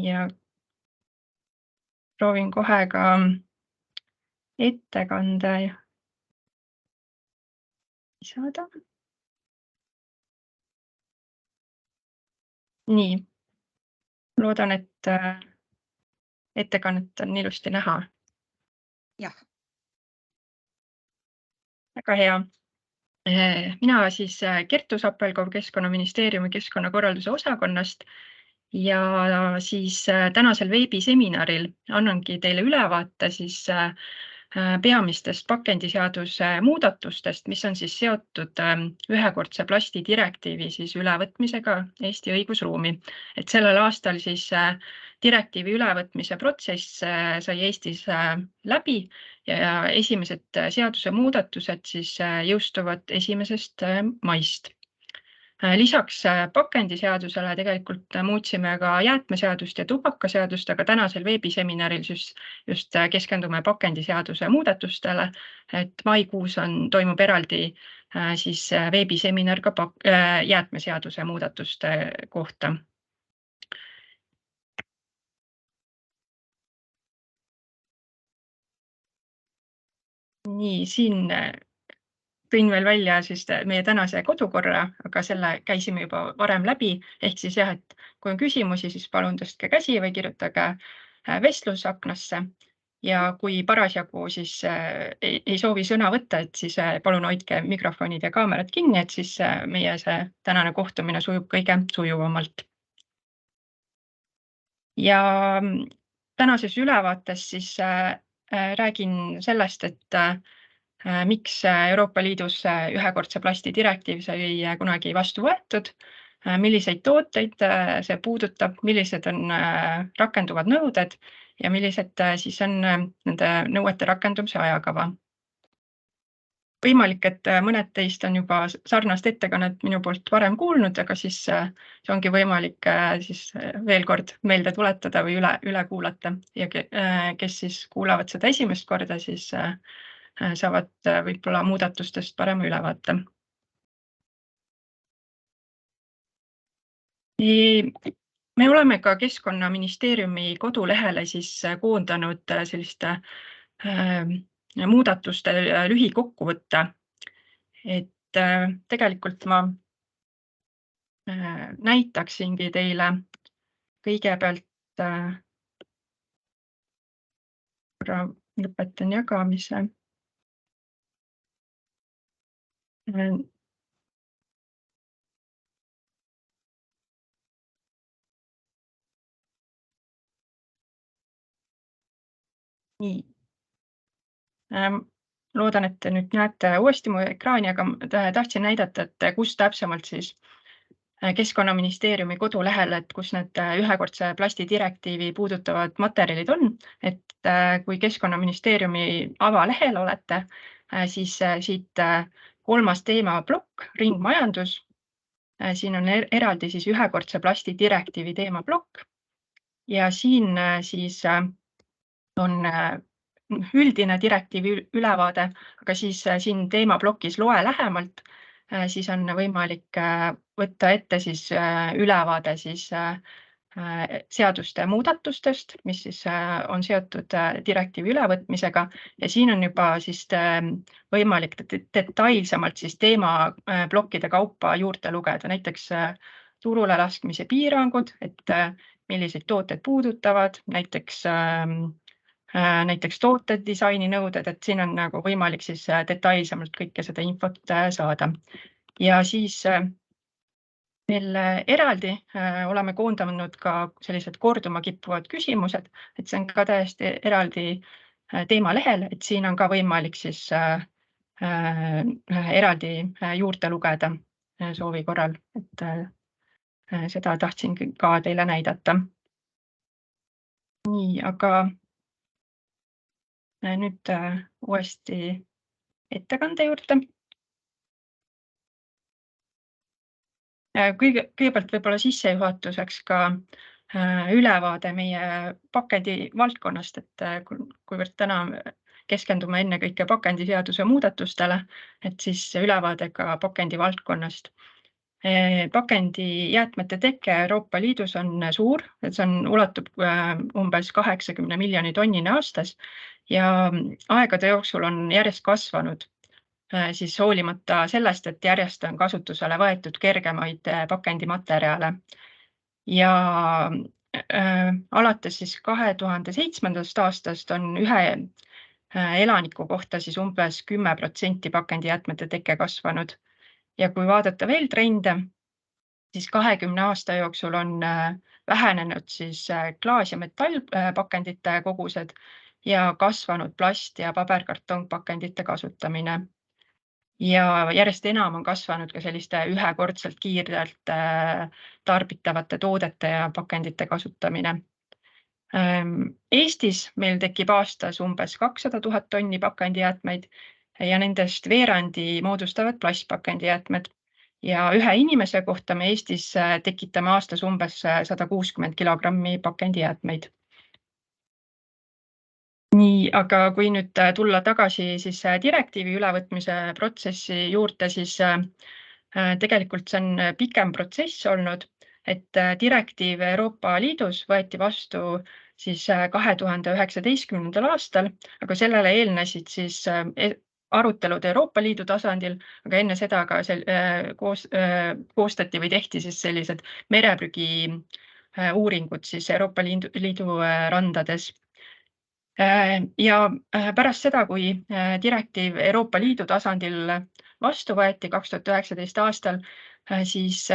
ja proovin kohe ka ettekande saada. Nii, loodan, et ettekannet on ilusti näha. Jah, Väga hea. Mina siis Kertu Sapelkov Keskkonnaministeeriumi keskkonnakorralduse osakonnast ja siis tänasel veebiseminaril annangi teile ülevaate siis peamistest pakendiseaduse muudatustest, mis on siis seotud ühekordse plasti direktiivi siis ülevõtmisega Eesti õigusruumi. Et sellel aastal siis direktiivi ülevõtmise protsess sai Eestis läbi ja esimesed seadusemuudatused siis jõustuvad 1. maist. Lisaks pakendiseadusele tegelikult muutsime ka jäätmeseadust ja tubakaseadust, aga tänasel veebiseminaril just keskendume pakendiseaduse muudatustele, et maikuus toimub eraldi siis veebiseminar ka jäätmeseaduse muudatuste kohta. Nii, siin tõin veel välja siis meie tänase kodukorra, aga selle käisime juba varem läbi, ehk siis jah, et kui on küsimusi, siis palun tõstke käsi või kirjutage vestlusaknasse ja kui parasjagu siis ei soovi sõna võtta, et siis palun hoidke mikrofonid ja kaamerad kinni, et siis meie see tänane kohtumine sujub kõige sujuvamalt. Ja tänases ülevaates siis räägin sellest, et miks Euroopa Liidus ühekordse plasti direktiiv sai kunagi vastu võetud, milliseid tooteid see puudutab, millised on rakenduvad nõuded ja millised siis on nende nõuete rakendumise ajakava. Võimalik, et mõned teist on juba sarnast ettekannet minu poolt varem kuulnud, aga siis see ongi võimalik siis veel kord meelde tuletada või üle kuulata ja kes siis kuulavad seda esimest korda, siis saavad võib-olla muudatustest parema ülevaate. Me oleme ka Keskkonnaministeeriumi kodulehele siis koondanud selliste muudatuste lühikokkuvõtte, et tegelikult ma näitaksingi teile kõigepealt korra lõpetan jagamise. Nii. Loodan, et te nüüd näete uuesti mu ekraani, aga tahtsin näidata, et kus täpsemalt siis Keskkonnaministeeriumi kodulehel, et kus need ühekordse plasti direktiivi puudutavad materjalid on, et kui Keskkonnaministeeriumi avalehel olete, siis siit 3. teemaplokk, ringmajandus, siin on eraldi siis ühekordse plasti direktiivi teemaplokk ja siin siis on üldine direktiivi ülevaade, aga siis siin teemaplokis loe lähemalt, siis on võimalik võtta ette siis ülevaade siis seaduste muudatustest, mis siis on seotud direktiivi ülevõtmisega ja siin on juba siis võimalik detailsemalt siis teemaplokkide kaupa juurde lugeda, näiteks turule laskmise piirangud, et milliseid tooteid puudutavad, näiteks tootedisaini nõuded, et siin on nagu võimalik siis detailsemalt kõike seda infot saada. Ja siis veel eraldi oleme koondanud ka sellised korduma kippuvad küsimused, et see on ka täiesti eraldi teemalehel, et siin on ka võimalik siis eraldi juurde lugeda soovi korral, et seda tahtsin ka teile näidata. Nii, aga nüüd uuesti ettekande juurde. Kõigepealt võib-olla sissejuhatuseks ka ülevaade meie pakendi valdkonnast, et kuivõrd täna keskendume ennekõike pakendiseaduse muudatustele, et siis ülevaade ka pakendi valdkonnast. Pakendijäätmete teke Euroopa Liidus on suur, et see ulatub umbes 80 miljoni tonnini aastas ja aegade jooksul on järjest kasvanud, siis hoolimata sellest, et järjest on kasutusele võetud kergemaid pakendimaterjale. Ja alates siis 2007. aastast on ühe elaniku kohta siis umbes 10% pakendijäätmete teke kasvanud. Ja kui vaadata veel trende, siis 20 aasta jooksul on vähenenud siis klaas- ja metallpakendite kogused ja kasvanud plast- ja paberkartongpakendite kasutamine. Ja järjest enam on kasvanud ka selliste ühekordselt kiirelt tarbitavate toodete ja pakendite kasutamine. Eestis meil tekib aastas umbes 200 000 tonni pakendijäätmeid ja nendest veerandi moodustavad plastpakendijäätmed. Ja ühe inimese kohta me Eestis tekitame aastas umbes 160 kilogrammi pakendijäätmeid. Nii, aga kui nüüd tulla tagasi siis direktiivi ülevõtmise protsessi juurde, siis tegelikult see on pikem protsess olnud, et direktiiv Euroopa Liidus võeti vastu siis 2019. aastal, aga sellele eelnesid siis arutelud Euroopa Liidu tasandil, aga enne seda ka koostati või tehti siis sellised mereprügi uuringud siis Euroopa Liidu randades. Ja pärast seda, kui direktiiv Euroopa Liidu tasandil vastu võeti 2019. aastal, siis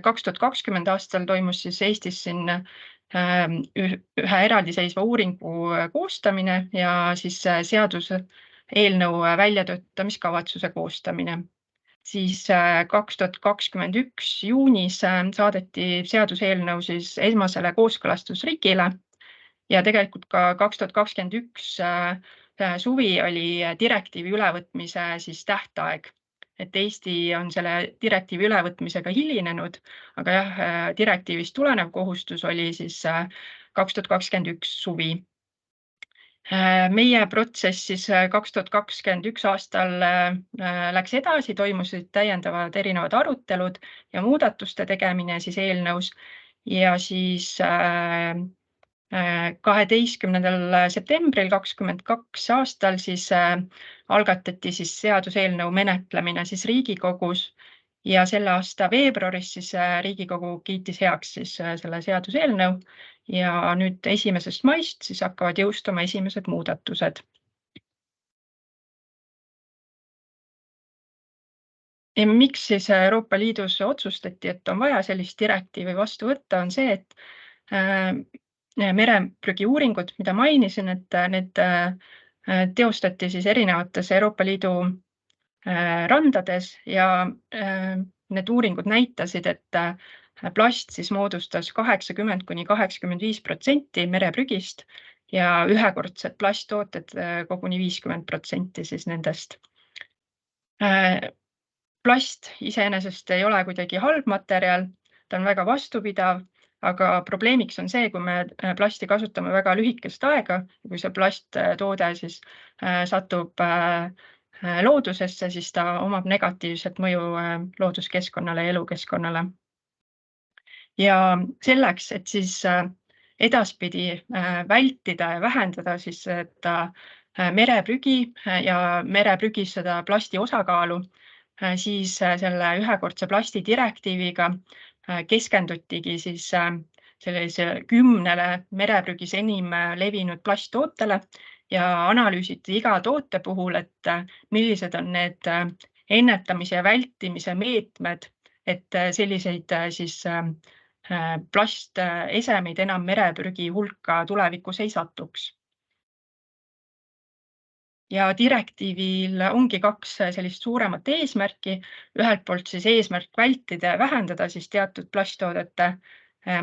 2020. aastal toimus siis Eestis siin ühe eraldiseisva uuringu koostamine ja siis seaduseelnõu väljatöötamiskavatsuse koostamine. Siis 2021 juunis saadeti seaduseelnõu siis esmasele kooskõlastusringile ja tegelikult ka 2021 suvi oli direktiivi ülevõtmise siis tähtaeg. Et Eesti on selle direktiivi ülevõtmisega hilinenud, aga jah, direktiivist tulenev kohustus oli siis 2021 suvi. Meie protsess siis 2021 aastal läks edasi, toimusid täiendavad erinevad arutelud ja muudatuste tegemine siis eelnõus ja siis 12. septembril 2022 aastal siis algatati siis seaduseelnõu menetlemine siis Riigikogus ja selle aasta veebruaris siis Riigikogu kiitis heaks siis selle seaduseelnõu ja nüüd 1. maist siis hakkavad jõustuma esimesed muudatused. Ja miks siis Euroopa Liidus otsustati, et on vaja sellist direktiivi vastu võtta, on see, et mereprügi uuringud, mida mainisin, et need teostati siis erinevates Euroopa Liidu randades ja need uuringud näitasid, et plast siis moodustas 80–85% mereprügist ja ühekordsed plasttooted koguni 50% siis nendest. Plast iseenesest ei ole kuidagi halb materjal, ta on väga vastupidav, aga probleemiks on see, kui me plasti kasutame väga lühikest aega, kui see plasttoode siis satub loodusesse, siis ta omab negatiivset mõju looduskeskkonnale ja elukeskkonnale. Ja selleks, et siis edaspidi vältida ja vähendada siis seda mereprügi ja mereprügis seda plasti osakaalu, siis selle ühekordse plasti direktiiviga keskendutigi siis sellise 10 mereprügis enim levinud plasttootele ja analüüsiti iga toote puhul, et millised on need ennetamise ja vältimise meetmed, et selliseid siis plastesemeid enam mereprügi hulka tulevikus ei satuks. Ja direktiivil ongi 2 sellist suuremat eesmärki. Ühelt poolt siis eesmärk vältida ja vähendada siis teatud plasttoodete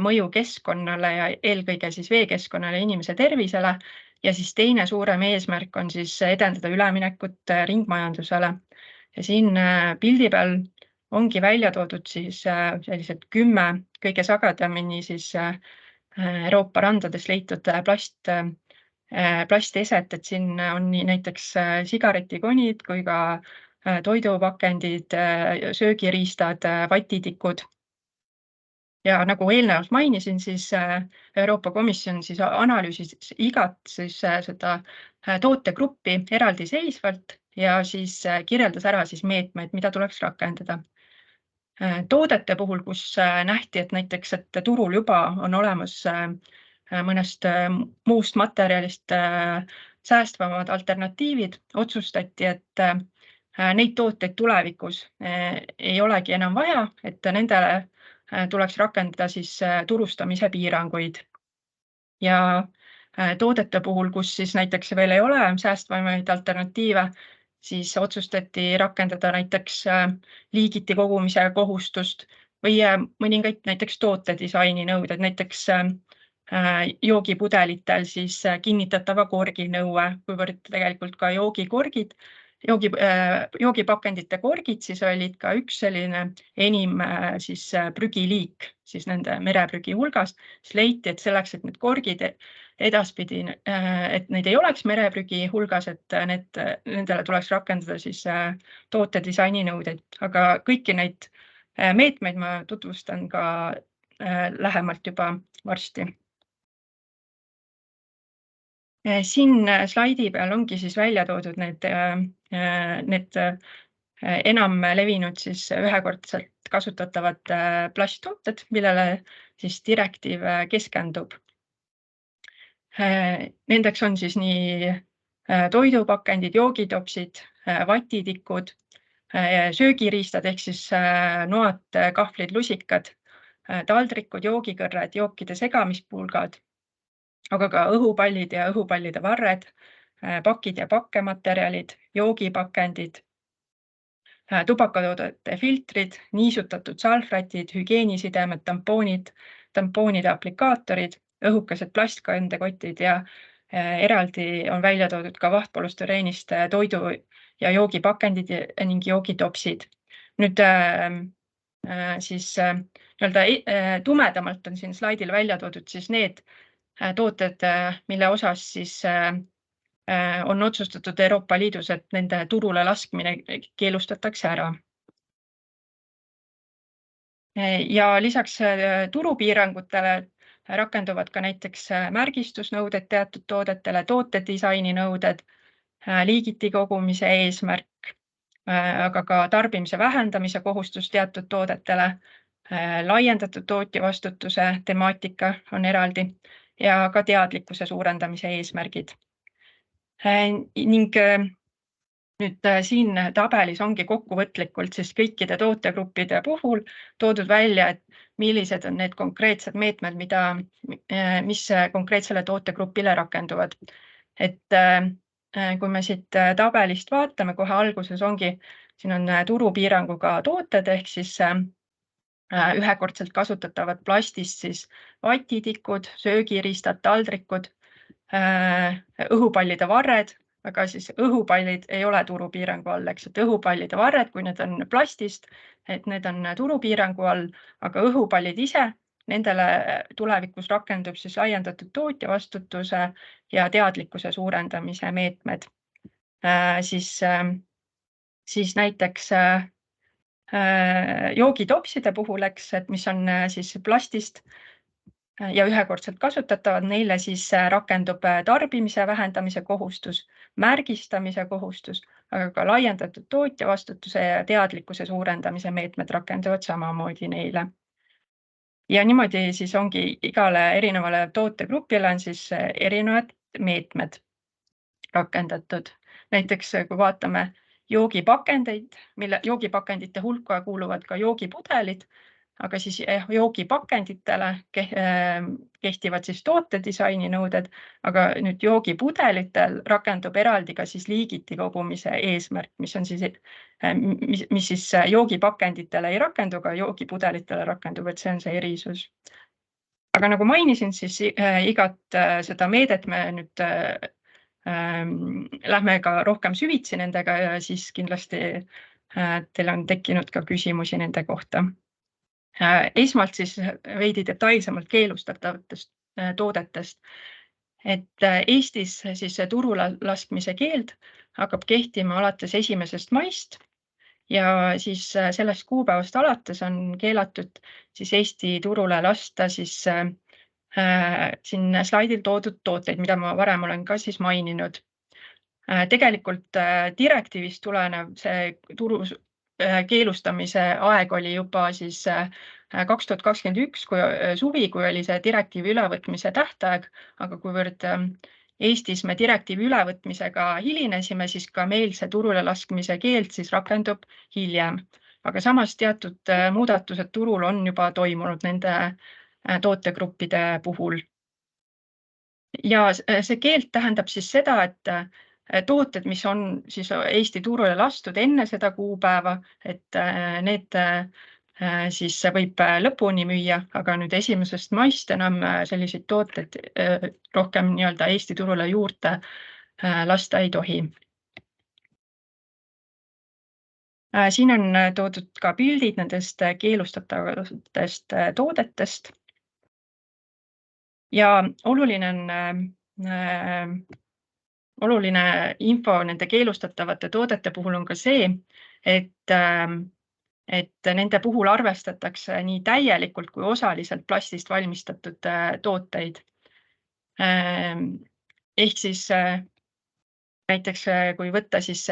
mõju keskkonnale ja eelkõige siis veekeskkonnale ja inimese tervisele. Ja siis teine suurem eesmärk on siis edendada üleminekut ringmajandusele. Ja siin pildi peal ongi välja toodud siis sellised 10 kõige sagedamini siis Euroopa randades leitud plasteset, et siin on nii näiteks sigaretikonid kui ka toidupakendid, söögiriistad, vatitikud. Ja nagu eelnevalt mainisin, siis Euroopa Komisjon siis analüüsis igat siis seda tootegruppi eraldiseisvalt ja siis kirjeldas ära siis meetmeid, mida tuleks rakendada. Toodete puhul, kus nähti, et näiteks, et turul juba on olemas mõnest muust materjalist säästvamad alternatiivid, otsustati, et neid tooteid tulevikus ei olegi enam vaja, et nendele tuleks rakendada siis turustamise piiranguid. Ja toodete puhul, kus siis näiteks veel ei ole säästvamaid alternatiive, siis otsustati rakendada näiteks liigiti kogumise kohustust või mõningaid näiteks tootedisaini nõuded, näiteks joogipudelitel siis kinnitatava korgi nõue, kuivõrd tegelikult ka joogipakendite korgid siis olid ka üks selline enim siis prügiliik siis nende mereprügi hulgas, siis leiti, et selleks, et need korgid edaspidi, et neid ei oleks mereprügi hulgas, et nendele tuleks rakendada siis tootedisaini nõudeid, aga kõiki neid meetmeid ma tutvustan ka lähemalt juba varsti. Siin slaidi peal ongi siis välja toodud need enam levinud siis ühekordselt kasutatavad plasttooted, millele siis direktiiv keskendub. Nendeks on siis nii toidupakendid, joogitopsid, vatitikud, söögiriistad ehk siis noad, kahvlid, lusikad, taldrikud, joogikõrred, jookide segamispulgad, aga ka õhupallid ja õhupallide varred, pakid ja pakkematerjalid, joogipakendid, tubakatoodete filtrid, niisutatud salvrätid, hügieenisidemed, tampoonide aplikaatorid, õhukesed plastkandekotid ja eraldi on välja toodud ka vahtpolüstüreenist toidu- ja joogipakendid ning joogitopsid. Nüüd siis nii-öelda tumedamalt on siin slaidil välja toodud siis need tooted, mille osas siis on otsustatud Euroopa Liidus, et nende turule laskmine keelustatakse ära. Ja lisaks turupiirangutele rakenduvad ka näiteks märgistusnõuded teatud toodetele, tootedisaini nõuded, liigiti kogumise eesmärk, aga ka tarbimise vähendamise kohustus teatud toodetele, laiendatud tootjavastutuse temaatika on eraldi ja ka teadlikkuse suurendamise eesmärgid. Ning nüüd siin tabelis ongi kokkuvõtlikult siis kõikide tootegruppide puhul toodud välja, et millised on need konkreetsed meetmed, mis konkreetsele tootegrupile rakenduvad. Et kui me siit tabelist vaatame, kohe alguses ongi, siin on turupiiranguga tooted ehk siis ühekordselt kasutatavad plastist siis vatitikud, söögiriistad, taldrikud, õhupallide varred, aga siis õhupallid ei ole turupiirangu all, eks, et õhupallide varred, kui need on plastist, et need on turupiirangu all, aga õhupallid ise, nendele tulevikus rakendub siis laiendatud tootjavastutuse ja teadlikkuse suurendamise meetmed. Siis näiteks joogitopside puhul, eks, et mis on siis plastist ja ühekordselt kasutatavad, neile siis rakendub tarbimise vähendamise kohustus, märgistamise kohustus, aga ka laiendatud tootjavastutuse ja teadlikkuse suurendamise meetmed rakenduvad samamoodi neile. Ja niimoodi siis ongi igale erinevale tootegrupile on siis erinevad meetmed rakendatud. Näiteks kui vaatame joogipakendeid, joogipakendite hulka kuuluvad ka joogipudelid, aga siis joogipakenditele kehtivad siis tootedisaini nõuded, aga nüüd joogipudelitel rakendub eraldi ka siis liigiti kogumise eesmärk, mis siis joogipakenditele ei rakendu, aga joogipudelitele rakendub, et see on see erisus. Aga nagu mainisin, siis igat seda meedet me nüüd lähme ka rohkem süvitsi nendega ja siis kindlasti teil on tekkinud ka küsimusi nende kohta. Esmalt siis veidi detailsemalt keelustatavatest toodetest. Et Eestis siis see turule laskmise keeld hakkab kehtima alates 1. maist ja siis sellest kuupäevast alates on keelatud siis Eesti turule lasta siis siin slaidil toodud tooteid, mida ma varem olen ka siis maininud. Tegelikult direktiivist tulenev see turu keelustamise aeg oli juba siis 2021 suvi, kui oli see direktiivi ülevõtmise tähtaeg, aga kuivõrd Eestis me direktiivi ülevõtmisega hilinesime, siis ka meil see turule laskmise keeld siis rakendub hiljem. Aga samas teatud muudatused turul on juba toimunud nende tootegruppide puhul. Ja see keeld tähendab siis seda, et tooted, mis on siis Eesti turule lastud enne seda kuupäeva, et need siis võib lõpuni müüa, aga nüüd 1. maist enam selliseid tooteid rohkem nii-öelda Eesti turule juurde lasta ei tohi. Siin on toodud ka pildid nendest keelustatavatest toodetest. Ja oluline info nende keelustatavate toodete puhul on ka see, et nende puhul arvestatakse nii täielikult kui osaliselt plastist valmistatud tooteid. Ehk siis näiteks kui võtta siis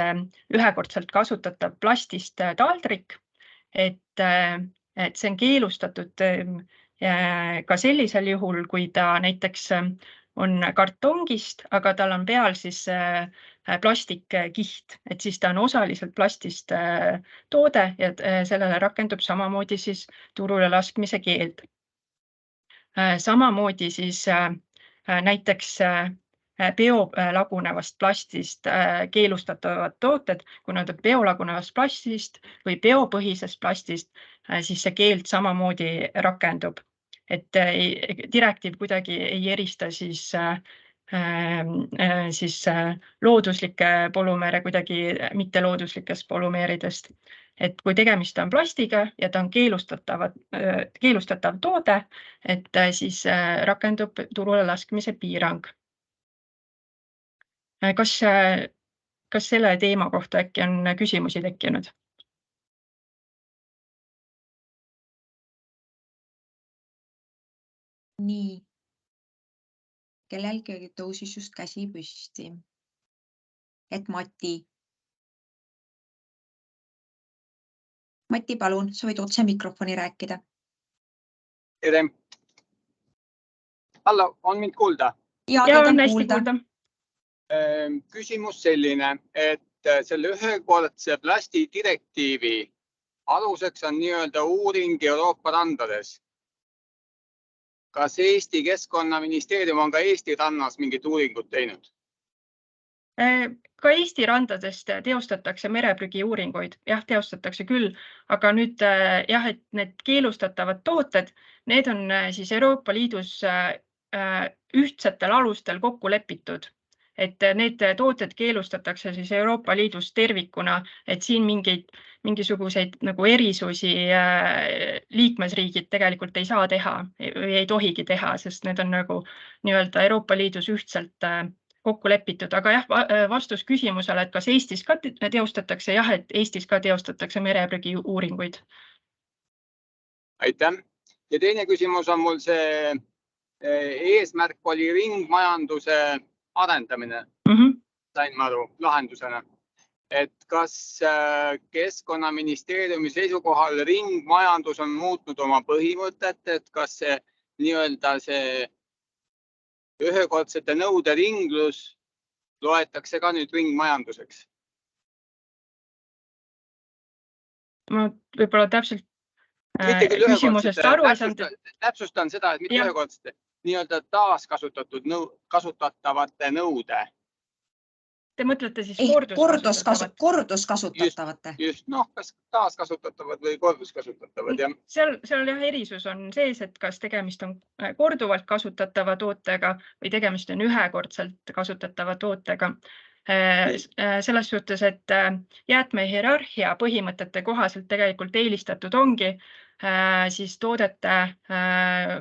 ühekordselt kasutatav plastist taldrik, et see on keelustatud ka sellisel juhul, kui ta näiteks on kartongist, aga tal on peal siis plastikkiht, et siis ta on osaliselt plastist toode ja sellele rakendub samamoodi siis turule laskmise keeld. Samamoodi siis näiteks biolagunevast plastist keelustatavad tooted, kui nad on biolagunevast plastist või biopõhisest plastist, siis see keeld samamoodi rakendub. Et direktiiv kuidagi ei erista siis looduslikke polümeere kuidagi mittelooduslikest polümeeridest. Et kui tegemist on plastiga ja ta on keelustatav toode, et siis rakendub turule laskmise piirang. Kas selle teema kohta äkki on küsimusi tekkinud? Nii. Kellelgi tõusis just käsi püsti. Et Mati. Mati, palun, sa võid otse mikrofoni rääkida. Tere. Hallo, on mind kuulda? Ja, on hästi kuulda. Küsimus selline, et selle ühekordse plasti direktiivi aluseks on nii-öelda uuring Euroopa randades. Kas Eesti Keskkonnaministeerium on ka Eesti rannas mingit uuringut teinud? Ka Eesti randadest teostatakse mereprügi uuringuid. Jah, teostatakse küll, aga nüüd jah, et need keelustatavad tooted, need on siis Euroopa Liidus ühtsetel alustel kokku lepitud. Et need tooted keelustatakse siis Euroopa Liidus tervikuna, et siin mingisuguseid nagu erisusi liikmesriigid tegelikult ei saa teha või ei tohigi teha, sest need on nagu nii-öelda Euroopa Liidus ühtselt kokku lepitud. Aga jah, vastus küsimusele, et kas Eestis ka teostatakse, jah, et Eestis ka teostatakse mereprügi uuringuid. Aitäh. Ja teine küsimus on mul see eesmärk oli ringmajanduse arendamine, sain ma aru, lahendusena. Et kas Keskkonnaministeeriumi seisukohal ringmajandus on muutnud oma põhimõtet, et kas see nii-öelda see ühekordsete nõude ringlus loetakse ka nüüd ringmajanduseks? Ma võib-olla täpselt küsimusest aru ei saanud. Täpsustan seda, et mitte ühekordsete nii-öelda taaskasutatavate nõude. Te mõtlete siis korduskasutatavate? Just, kas taaskasutatavad või korduskasutatavad. Seal jah erisus on sees, et kas tegemist on korduvalt kasutatava tootega või tegemist on ühekordselt kasutatava tootega. Selles suhtes, et jäätmehierarhia põhimõtete kohaselt tegelikult eelistatud ongi siis toodete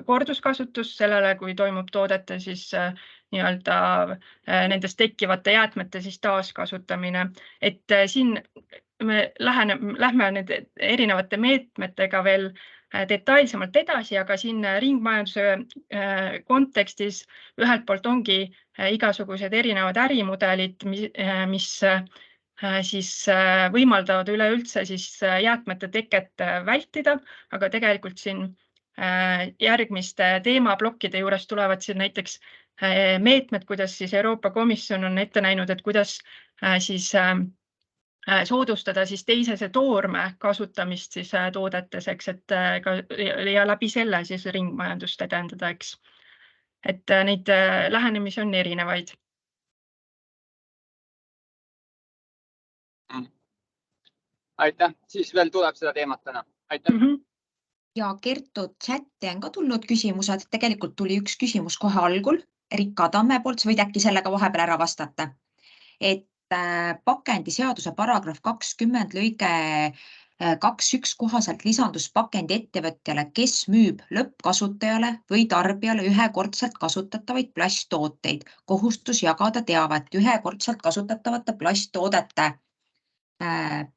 korduskasutus sellele, kui toimub toodete siis nii-öelda nendest tekkivate jäätmete siis taaskasutamine. Et siin me lähme nüüd erinevate meetmetega veel detailsemalt edasi, aga siin ringmajanduse kontekstis ühelt poolt ongi igasugused erinevad ärimudelid, mis siis võimaldavad üleüldse siis jäätmete teket vältida, aga tegelikult siin järgmiste teemaplokkide juures tulevad siin näiteks meetmed, kuidas siis Euroopa Komisjon on ette näinud, et kuidas siis soodustada siis teisese toorme kasutamist siis toodetes, eks, et ja läbi selle siis ringmajandust edendada, eks. Et neid lähenemisi on erinevaid. Aitäh, siis veel tuleb seda teemat täna. Aitäh. Ja Kertu chatti on ka tulnud küsimused. Tegelikult tuli üks küsimus kohe algul Rikka Tamme poolt, sa võid äkki sellega vahepeal ära vastata. Et pakendiseaduse paragrahv 20 lõige 2.1 kohaselt lisandus pakendi ettevõtjale, kes müüb lõppkasutajale või tarbijale ühekordselt kasutatavaid plasttooteid, kohustus jagada teavet ühekordselt kasutatavate plasttoodete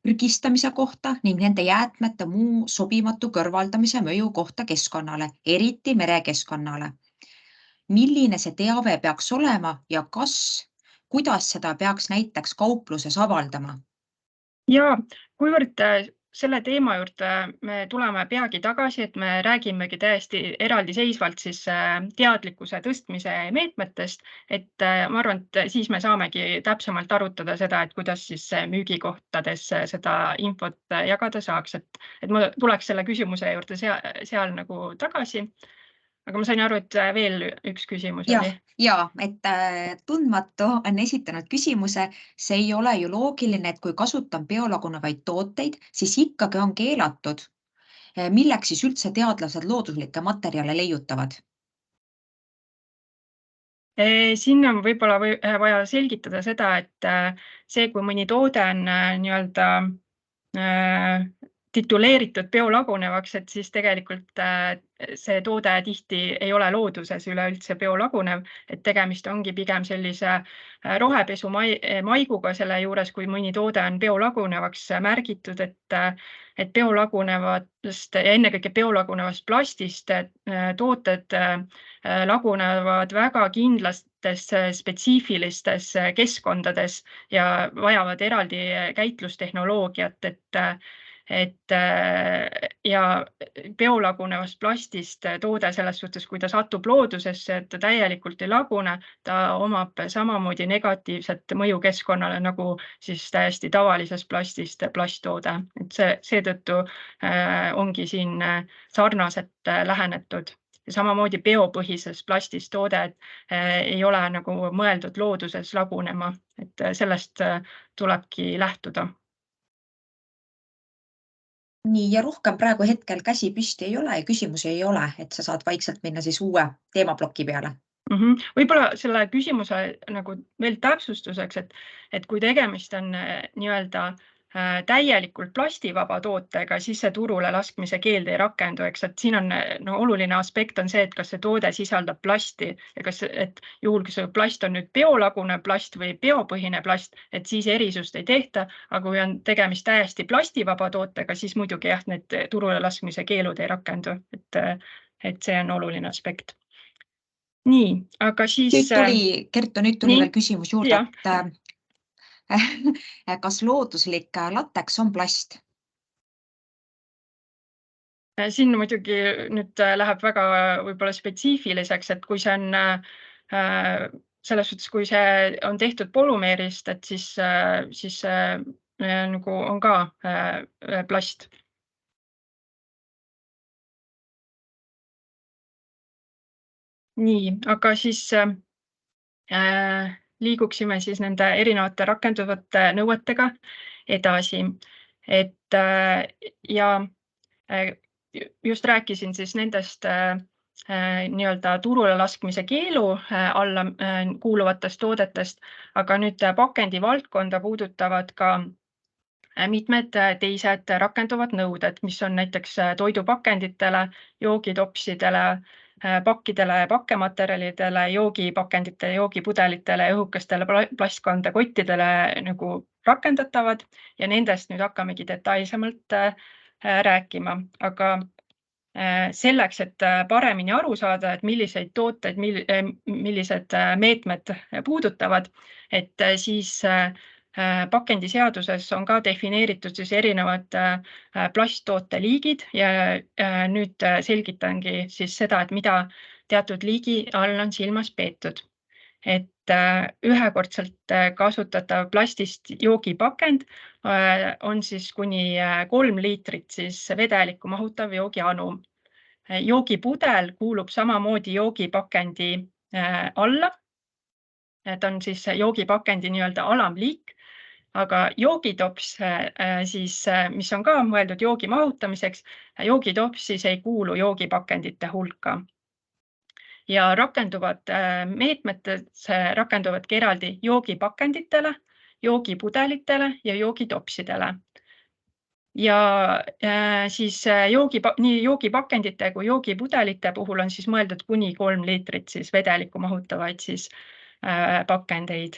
prügistamise kohta ning nende jäätmete muu sobimatu kõrvaldamise mõju kohta keskkonnale, eriti merekeskkonnale. Milline see teave peaks olema ja kuidas seda peaks näiteks kaupluses avaldama? Ja kuivõrd selle teema juurde me tuleme peagi tagasi, et me räägimegi täiesti eraldiseisvalt siis teadlikkuse tõstmise meetmetest, et ma arvan, et siis me saamegi täpsemalt arutada seda, et kuidas siis müügikohtades seda infot jagada saaks, et ma tuleks selle küsimuse juurde seal nagu tagasi. Aga ma sain aru, et veel üks küsimus oli. Ja, et tundmatu on esitanud küsimuse, see ei ole ju loogiline, et kui kasutan biolagunevaid tooteid, siis ikkagi on keelatud. Milleks siis üldse teadlased looduslikke materjale leiutavad? Siin on võib-olla vaja selgitada seda, et see, kui mõni toode on nii-öelda tituleeritud biolagunevaks, et siis tegelikult see toode tihti ei ole looduses üleüldse biolagunev, et tegemist ongi pigem sellise rohepesu maiguga selle juures, kui mõni toode on biolagunevaks märgitud, et biolagunevast ja ennekõike biolagunevast plastist tooted lagunevad väga kindlates spetsiifilistes keskkondades ja vajavad eraldi käitlustehnoloogiat, ja biolagunevast plastist toode selles suhtes, kui ta satub loodusesse, et ta täielikult ei lagune, ta omab samamoodi negatiivset mõju keskkonnale nagu siis täiesti tavalisest plastist plasttoode. Et seetõttu ongi siin sarnaselt lähenetud. Ja samamoodi biopõhises plastist toode ei ole nagu mõeldud looduses lagunema, et sellest tulebki lähtuda. Nii, ja rohkem praegu hetkel käsi püsti ei ole ja küsimusi ei ole, et sa saad vaikselt minna siis uue teemaploki peale. Võib-olla selle küsimuse nagu veel täpsustuseks, et kui tegemist on nii-öelda täielikult plastivaba tootega, siis see turule laskmise keeld ei rakendu, eks, et siin on oluline aspekt on see, et kas see toode sisaldab plasti ja kas, et juhul, kui see plast on nüüd biolagunev plast või biopõhine plast, et siis erisust ei tehta, aga kui on tegemist täiesti plastivaba tootega, siis muidugi jah, need turule laskmise keelud ei rakendu, et see on oluline aspekt. Nii, aga siis... Kertu, nüüd tuli veel küsimus juurde, et kas looduslik lateks on plast? Siin muidugi nüüd läheb väga võib-olla spetsiifiliseks, et kui see on selles suhtes, kui see on tehtud polümeerist, et siis nagu on ka plast. Nii, aga siis liiguksime siis nende erinevate rakenduvate nõuetega edasi. Et ja just rääkisin siis nendest nii-öelda turule laskmise keelu alla kuuluvatest toodetest, aga nüüd pakendi valdkonda puudutavad ka mitmed teised rakenduvad nõuded, mis on näiteks toidupakenditele, joogitopsidele, pakkidele, pakkematerjalidele, joogipakendite, joogipudelitele, õhukestele plastkandekottidele nagu rakendatavad ja nendest nüüd hakkamegi detailsemalt rääkima, aga selleks, et paremini aru saada, et milliseid tooteid, millised meetmed puudutavad, et siis pakendiseaduses on ka defineeritud siis erinevad plasttoote liigid ja nüüd selgitangi siis seda, et mida teatud liigi all on silmas peetud. Et ühekordselt kasutatav plastist joogipakend on siis kuni 3 liitrit siis vedelikku mahutav joogianum. Joogipudel kuulub samamoodi joogipakendi alla. Ta on siis joogipakendi nii-öelda alamliik, aga joogitops, siis, mis on ka mõeldud joogi mahutamiseks, joogitops siis ei kuulu joogipakendite hulka. Ja rakenduvad meetmetes rakenduvadki eraldi joogipakenditele, joogipudelitele ja joogitopsidele. Ja siis nii joogipakendite kui joogipudelite puhul on siis mõeldud kuni 3 liitrit siis vedelikku mahutavaid siis pakendeid.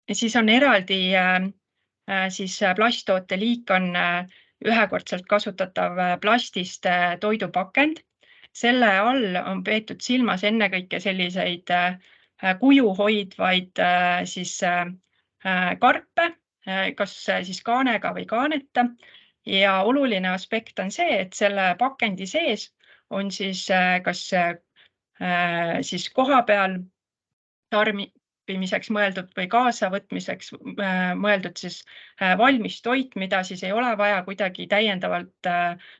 Ja siis on eraldi siis plasttoote liik on ühekordselt kasutatav plastist toidupakend. Selle all on peetud silmas ennekõike selliseid kuju hoidvaid siis karpe, kas siis kaanega või kaaneta. Ja oluline aspekt on see, et selle pakendi sees on siis kas siis koha peal tarbimiseks mõeldud või kaasavõtmiseks mõeldud siis valmis toit, mida siis ei ole vaja kuidagi täiendavalt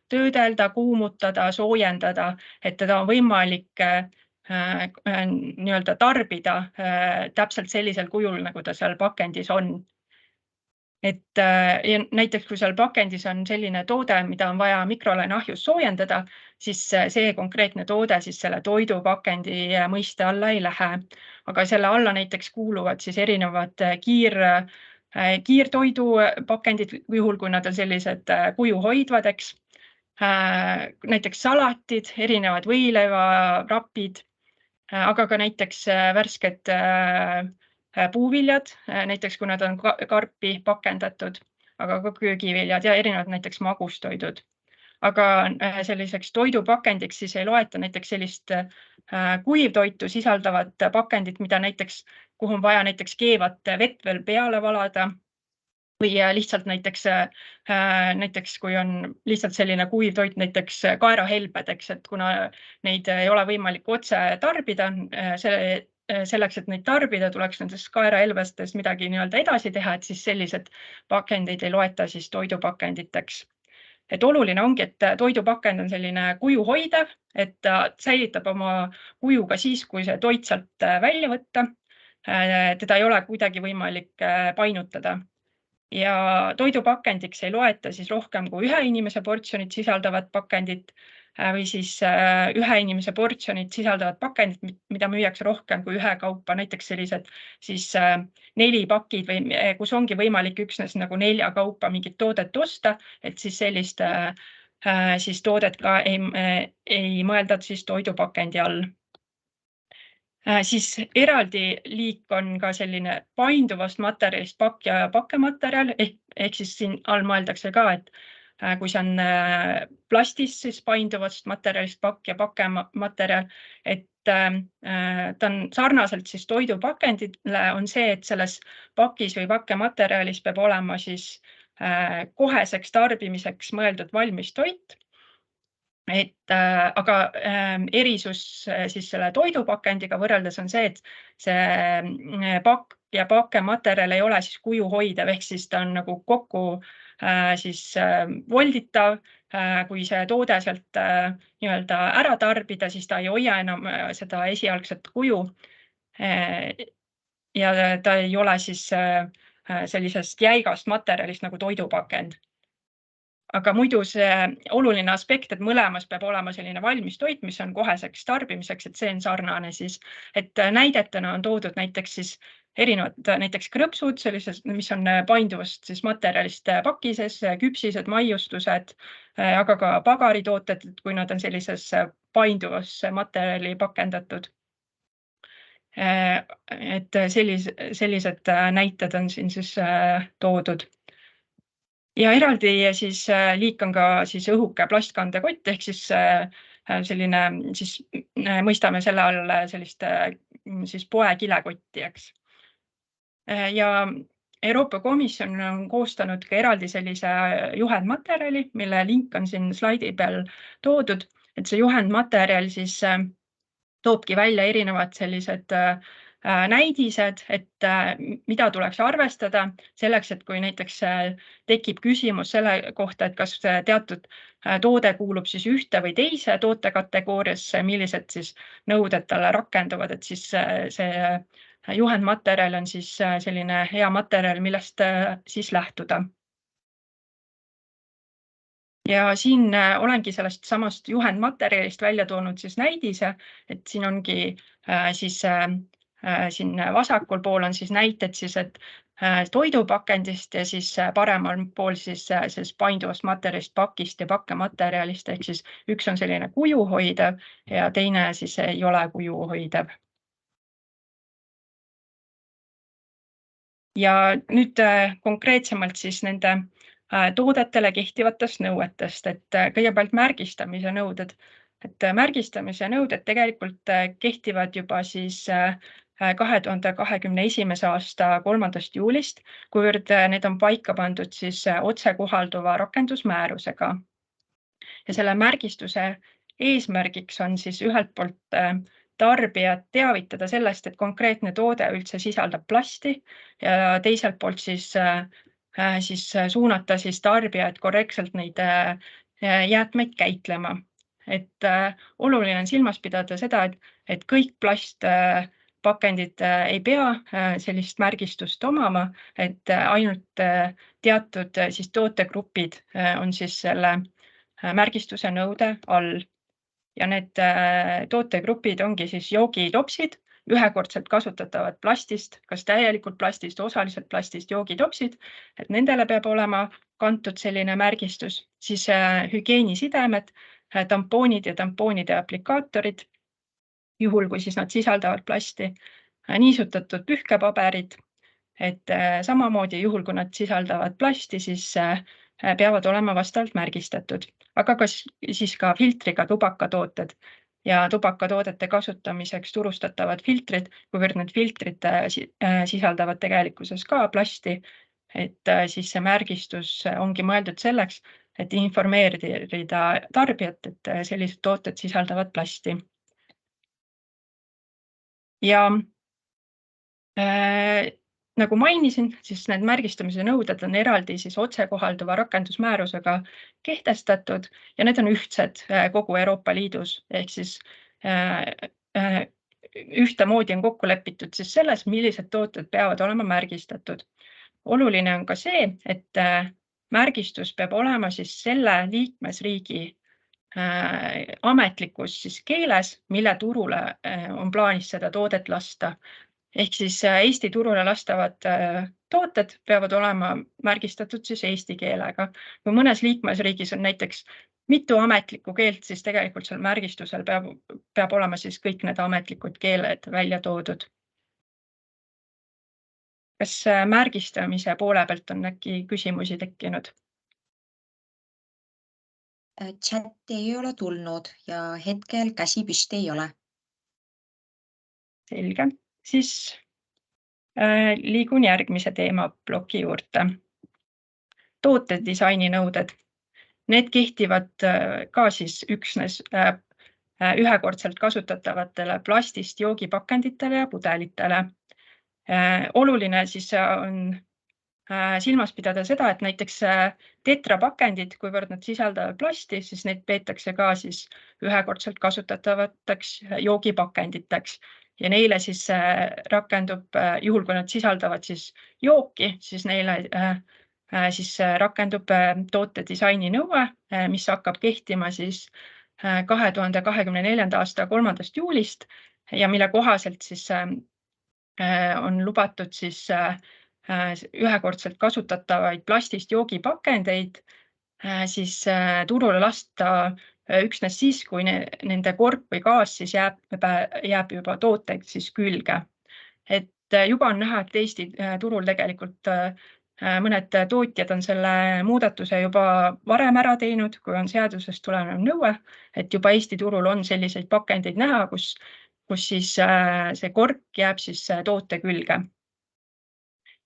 töödelda, kuumutada, soojendada, et teda on võimalik nii-öelda tarbida täpselt sellisel kujul, nagu ta seal pakendis on. Et näiteks kui seal pakendis on selline toode, mida on vaja mikrolaineahjus soojendada, siis see konkreetne toode siis selle toidupakendi mõiste alla ei lähe. Aga selle alla näiteks kuuluvad siis erinevad kiirtoidupakendid, juhul kui nad on sellised kuju hoidvad, eks. Näiteks salatid, erinevad võileivarapid, aga ka näiteks värsked puuviljad, näiteks kui nad on karpi pakendatud, aga ka köögiviljad ja erinevad näiteks magustoidud. Aga selliseks toidupakendiks siis ei loeta näiteks sellist kuivtoitu sisaldavat pakendit, mida näiteks, kuhu on vaja näiteks keevat vett veel peale valada või lihtsalt näiteks kui on lihtsalt selline kuivtoit, näiteks kaerahelbedeks, et kuna neid ei ole võimalik otse tarbida, selleks, et neid tarbida, tuleks nendes kaerahelbestes midagi nii-öelda edasi teha, et siis sellised pakendid ei loeta siis toidupakenditeks. Et oluline ongi, et toidupakend on selline kuju hoidev, et ta säilitab oma kuju ka siis, kui see toit sealt välja võtta. Teda ei ole kuidagi võimalik painutada. Ja toidupakendiks ei loeta siis rohkem kui 1 inimese portsjonit sisaldavat pakendit või siis 1 inimese portsjonit sisaldavat pakendit, mida müüakse rohkem kui 1 kaupa, näiteks sellised siis 4 pakid või kus ongi võimalik üksnes nagu 4 kaupa mingit toodet osta, et siis sellist siis toodet ka ei mõelda siis toidupakendi all. Siis eraldi liik on ka selline painduvast materjalist pakk ja pakkematerjal, ehk siis siin all mõeldakse ka, et kui see on plastist, siis painduvast materjalist pakk ja pakkematerjal, et ta on sarnaselt siis toidupakendile on see, et selles pakis või pakkematerjalis peab olema siis koheseks tarbimiseks mõeldud valmis toit. Aga erisus siis selle toidupakendiga võrreldes on see, et see pakk ja pakkematerjal ei ole siis kuju hoidev, ehk siis ta on nagu kokku siis volditav. Kui see toode sealt nii-öelda ära tarbida, siis ta ei hoia enam seda esialgset kuju. Ja ta ei ole siis sellisest jäigast materjalist nagu toidupakend. aga muidu see oluline aspekt, et mõlemas peab olema selline valmis toit, mis on koheseks tarbimiseks, et see on sarnane siis, et näidetena on toodud näiteks siis erinevad näiteks krõpsud, sellised, mis on painduvast siis materjalist pakises, küpsised, maiustused, aga ka pagaritooted, kui nad on sellises painduvas materjali pakendatud. Et sellised näited on siin siis toodud. Ja eraldi siis liik on ka siis õhuke plastkandekott ehk siis selline siis mõistame selle all sellist siis poekilekotti, eks. Ja Euroopa Komisjon on koostanud ka eraldi sellise juhendmaterjali, mille link on siin slaidi peal toodud, et see juhendmaterjal siis toobki välja erinevad sellised näidised, et mida tuleks arvestada selleks, et kui näiteks tekib küsimus selle kohta, et kas teatud toode kuulub siis ühte või teise tootekategooriasse, millised siis nõuded talle rakenduvad, et siis see juhendmaterjal on siis selline hea materjal, millest siis lähtuda. Ja siin olengi sellest samast juhendmaterjalist välja toonud siis näidise, et siin ongi siis siin vasakul pool on siis näited siis, et toidupakendist ja siis paremal pool siis painduvast materjalist, pakist ja pakkematerjalist, ehk siis üks on selline kujuhoidev ja teine siis ei ole kujuhoidev. Ja nüüd konkreetsemalt siis nende toodetele kehtivatest nõuetest, et kõigepealt märgistamise nõuded. Et märgistamise nõuded tegelikult kehtivad juba siis 2021. aasta 3. juulist, kuivõrd need on paika pandud siis otsekohalduva rakendusmäärusega. Ja selle märgistuse eesmärgiks on siis ühelt poolt tarbijat teavitada sellest, et konkreetne toode üldse sisaldab plasti ja teiselt poolt siis suunata siis tarbijaid korrektselt neid jäätmeid käitlema. Et oluline on silmas pidada seda, et kõik plastpakendid ei pea sellist märgistust omama, et ainult teatud siis tootegrupid on siis selle märgistuse nõude all. Ja need tootegrupid ongi siis joogitopsid, ühekordselt kasutatavad plastist, kas täielikult plastist, osaliselt plastist joogitopsid, et nendele peab olema kantud selline märgistus, siis hügieenisidemed, tampoonid ja tampoonide aplikaatorid, juhul kui siis nad sisaldavad plasti, niisutatud pühkepaberid, et samamoodi juhul, kui nad sisaldavad plasti, siis peavad olema vastavalt märgistatud, aga siis ka filtriga tubakatooted ja tubakatoodete kasutamiseks turustatavad filtrid, kuivõrd need filtrid sisaldavad tegelikkuses ka plasti, et siis see märgistus ongi mõeldud selleks, et informeerida tarbijat, et sellised tooted sisaldavad plasti. Ja nagu mainisin, siis need märgistamise nõuded on eraldi siis otsekohalduva rakendusmäärusega kehtestatud ja need on ühtsed kogu Euroopa Liidus, ehk siis ühtemoodi on kokku lepitud siis selles, millised tooted peavad olema märgistatud. Oluline on ka see, et märgistus peab olema siis selle liikmesriigi ametlikus siis keeles, mille turule on plaanis seda toodet lasta. Ehk siis Eesti turule lastavad tooted peavad olema märgistatud siis eesti keelega. Kui mõnes liikmesriigis on näiteks mitu ametlikku keelt, siis tegelikult seal märgistusel peab olema siis kõik need ametlikud keeled välja toodud. Kas märgistamise poole pealt on äkki küsimusi tekkinud? Chati ei ole tulnud ja hetkel käsi püsti ei ole. Selge. Siis liigun järgmise teemaploki juurde. Tootedisaini nõuded. Need kehtivad ka siis üksnes ühekordselt kasutatavatele plastist joogipakenditele ja pudelitele. Oluline siis on silmas pidada seda, et näiteks tetrapakendid, kuivõrd nad sisaldavad plasti, siis neid peetakse ka siis ühekordselt kasutatavateks joogipakenditeks. Ja neile siis rakendub, juhul kui nad sisaldavad siis jooki, siis neile siis rakendub toote disaini nõue, mis hakkab kehtima siis 2024. aasta 3. juulist ja mille kohaselt siis on lubatud siis ühekordselt kasutatavaid plastist joogipakendeid siis turule lasta üksnes siis, kui nende kork või gaas siis jääb juba tootega siis külge. Et juba on näha, et Eesti turul tegelikult mõned tootjad on selle muudatuse juba varem ära teinud, kui on seadusest tulenev nõue, et juba Eesti turul on selliseid pakendeid näha, kus siis see kork jääb siis toote külge.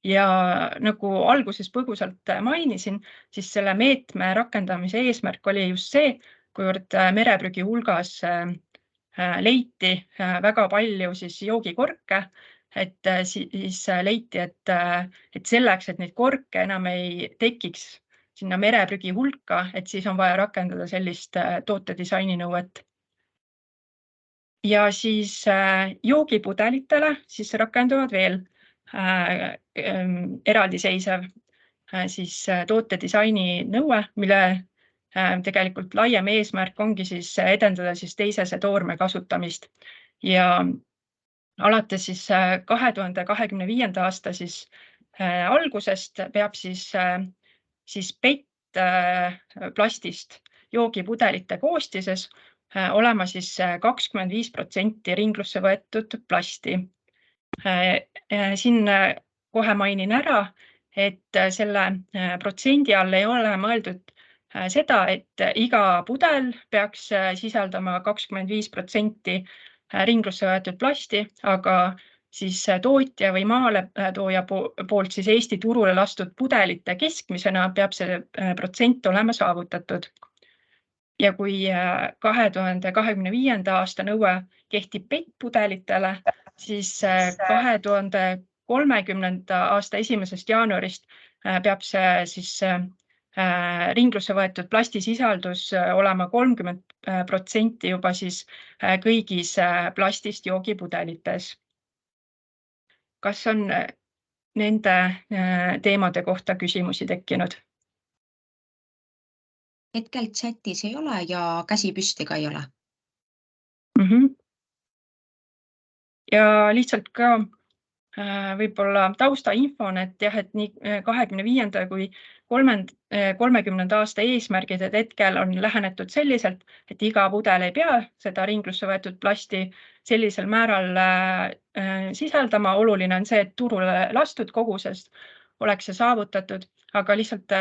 Ja nagu alguses põgusalt mainisin, siis selle meetme rakendamise eesmärk oli just see, kuivõrd mereprügi hulgas leiti väga palju siis joogikorke, et siis leiti, et selleks, et neid korke enam ei tekiks sinna mereprügi hulka, et siis on vaja rakendada sellist tootedisaini nõuet. Ja siis joogipudelitele siis rakenduvad veel eraldiseisev siis tootedisaini nõue, mille tegelikult laiem eesmärk ongi siis edendada siis teisese toorme kasutamist. Ja alates siis 2025. aasta siis algusest peab siis PET-plastist joogipudelite koostises olema siis 25% ringlusse võetud plasti. Siin kohe mainin ära, et selle protsendi all ei ole mõeldud seda, et iga pudel peaks sisaldama 25% ringlusse võetud plasti, aga siis tootja või maaletooja poolt siis Eesti turule lastud pudelite keskmisena peab see protsent olema saavutatud. Ja kui 2025. aasta nõue kehtib PET-pudelitele, siis 2030. aasta 1. jaanuarist peab see siis ringlusse võetud plastisisaldus olema 30% juba siis kõigis plastist joogipudelites. Kas on nende teemade kohta küsimusi tekkinud? Hetkel chatis ei ole ja käsi püsti ka ei ole. Ja lihtsalt ka võib-olla taustainfon, et jah, et nii 25. kui 30. aasta eesmärgid, et hetkel on lähenetud selliselt, et iga pudel ei pea seda ringlusse võetud plasti sellisel määral sisaldama. Oluline on see, et turule lastud kogusest oleks see saavutatud, aga lihtsalt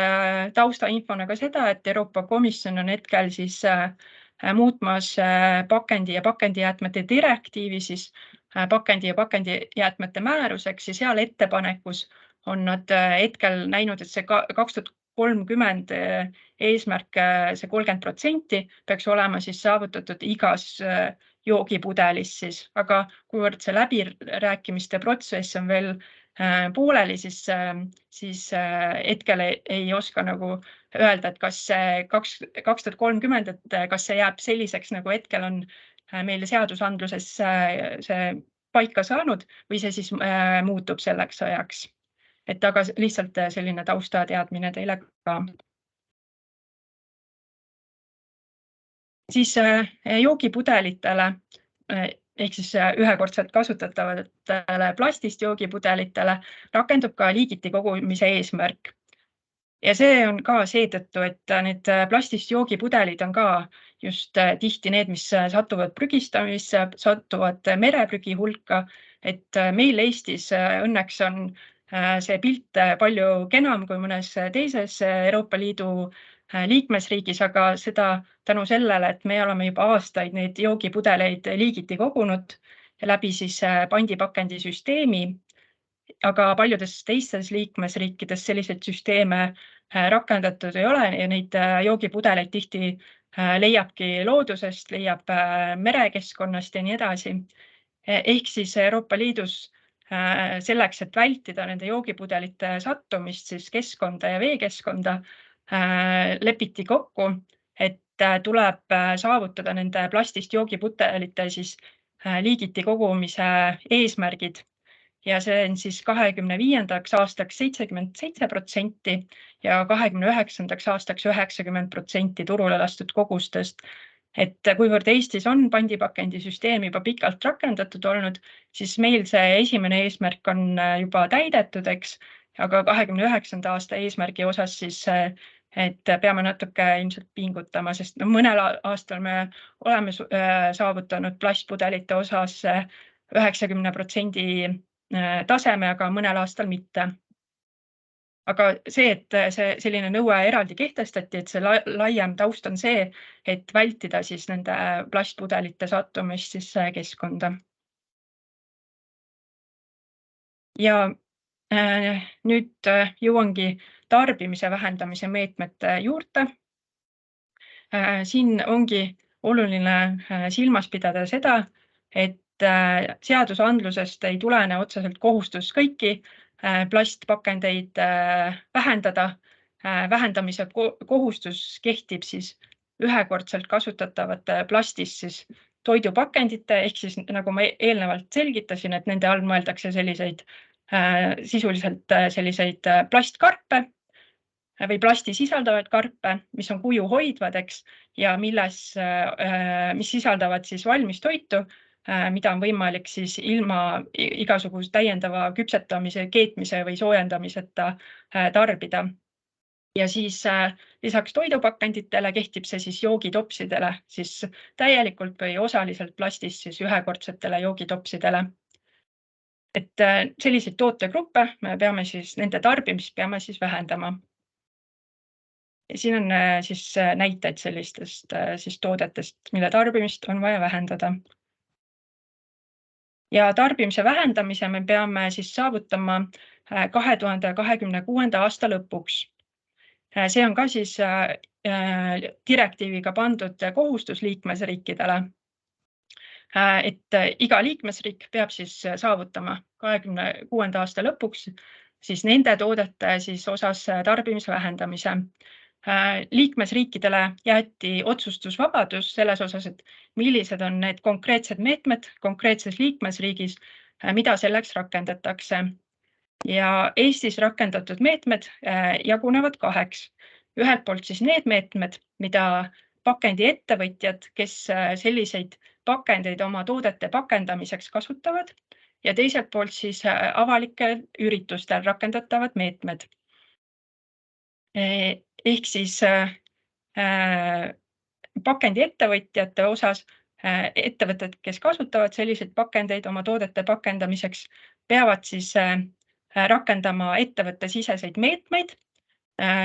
taustainfona ka seda, et Euroopa Komisjon on hetkel siis muutmas pakendi ja pakendijäätmete direktiivi siis pakendi ja pakendijäätmete määruseks ja seal ettepanekus on nad hetkel näinud, et see 2030 eesmärk, see 30% peaks olema siis saavutatud igas joogipudelis siis, aga kuivõrd see läbirääkimiste protsess on veel pooleli, siis hetkel ei oska nagu öelda, et kas 2030, et kas see jääb selliseks, nagu hetkel on meil seadusandluses see paika saanud või see siis muutub selleks ajaks. Et aga lihtsalt selline taustateadmine teile ka. Siis joogipudelitele ehk siis ühekordselt kasutatavatele plastist joogipudelitele rakendub ka liigiti kogumise eesmärk. Ja see on ka seetõttu, et need plastist joogipudelid on ka just tihti need, mis satuvad prügistamisse, satuvad mereprügi hulka, et meil Eestis õnneks on see pilt palju kenam kui mõnes teises Euroopa Liidu liikmesriigis, aga seda tänu sellele, et me oleme juba aastaid neid joogipudeleid liigiti kogunud läbi siis pandipakendisüsteemi, aga paljudes teistes liikmesriikides selliseid süsteeme rakendatud ei ole ja neid joogipudeleid tihti leiabki loodusest, leiab merekeskkonnast ja nii edasi. Ehk siis Euroopa Liidus selleks, et vältida nende joogipudelite sattumist siis keskkonda ja veekeskkonda, lepiti kokku, et tuleb saavutada nende plastist joogipudelite siis liigiti kogumise eesmärgid. ja see on siis 2025. aastaks 77% ja 2029. aastaks 90% turule lastud kogustest. Et kuivõrd Eestis on pandipakendisüsteem juba pikalt rakendatud olnud, siis meil see esimene eesmärk on juba täidetud, eks, aga 2029. aasta eesmärgi osas siis et peame natuke ilmselt pingutama, sest mõnel aastal me oleme saavutanud plastpudelite osas 90% taseme, aga mõnel aastal mitte. Aga see, et selline nõue eraldi kehtestati, et see laiem taust on see, et vältida siis nende plastpudelite sattumist siis keskkonda. Ja nüüd jõuangi tarbimise vähendamise meetmete juurde. Siin ongi oluline silmas pidada seda, et seadusandlusest ei tulene otseselt kohustus kõiki plastpakendeid vähendada. Vähendamise kohustus kehtib siis ühekordselt kasutatavate plastist siis toidupakendite, ehk siis nagu ma eelnevalt selgitasin, et nende all mõeldakse sisuliselt selliseid plastkarpe või plasti sisaldavaid karpe, mis on kuju hoidvad, eks, ja mis sisaldavad siis valmistoitu, mida on võimalik siis ilma igasuguse täiendava küpsetamise, keetmise või soojendamiseta tarbida. Ja siis lisaks toidupakenditele kehtib see siis joogitopsidele, siis täielikult või osaliselt plastist siis ühekordsetele joogitopsidele. Et selliseid tootegruppe me peame siis, nende tarbimist peame siis vähendama. Ja siin on siis näiteid sellistest siis toodetest, mille tarbimist on vaja vähendada. Ja tarbimise vähendamise me peame siis saavutama 2026. aasta lõpuks. See on ka siis direktiiviga pandud kohustus liikmesriikidele, et iga liikmesriik peab siis saavutama 2026. aasta lõpuks siis nende toodete siis osas tarbimise vähendamise. Liikmesriikidele jäeti otsustusvabadus selles osas, et millised on need konkreetsed meetmed konkreetses liikmesriigis, mida selleks rakendatakse. Ja Eestis rakendatud meetmed jagunevad kaheks. Ühelt poolt siis need meetmed, mida pakendiettevõtjad, kes selliseid pakendeid oma toodete pakendamiseks kasutavad, ja teiselt poolt siis avalikel üritustel rakendatavad meetmed. Ehk siis pakendiettevõtjate osas ettevõtted, kes kasutavad selliseid pakendeid oma toodete pakendamiseks, peavad siis rakendama ettevõttesiseseid meetmeid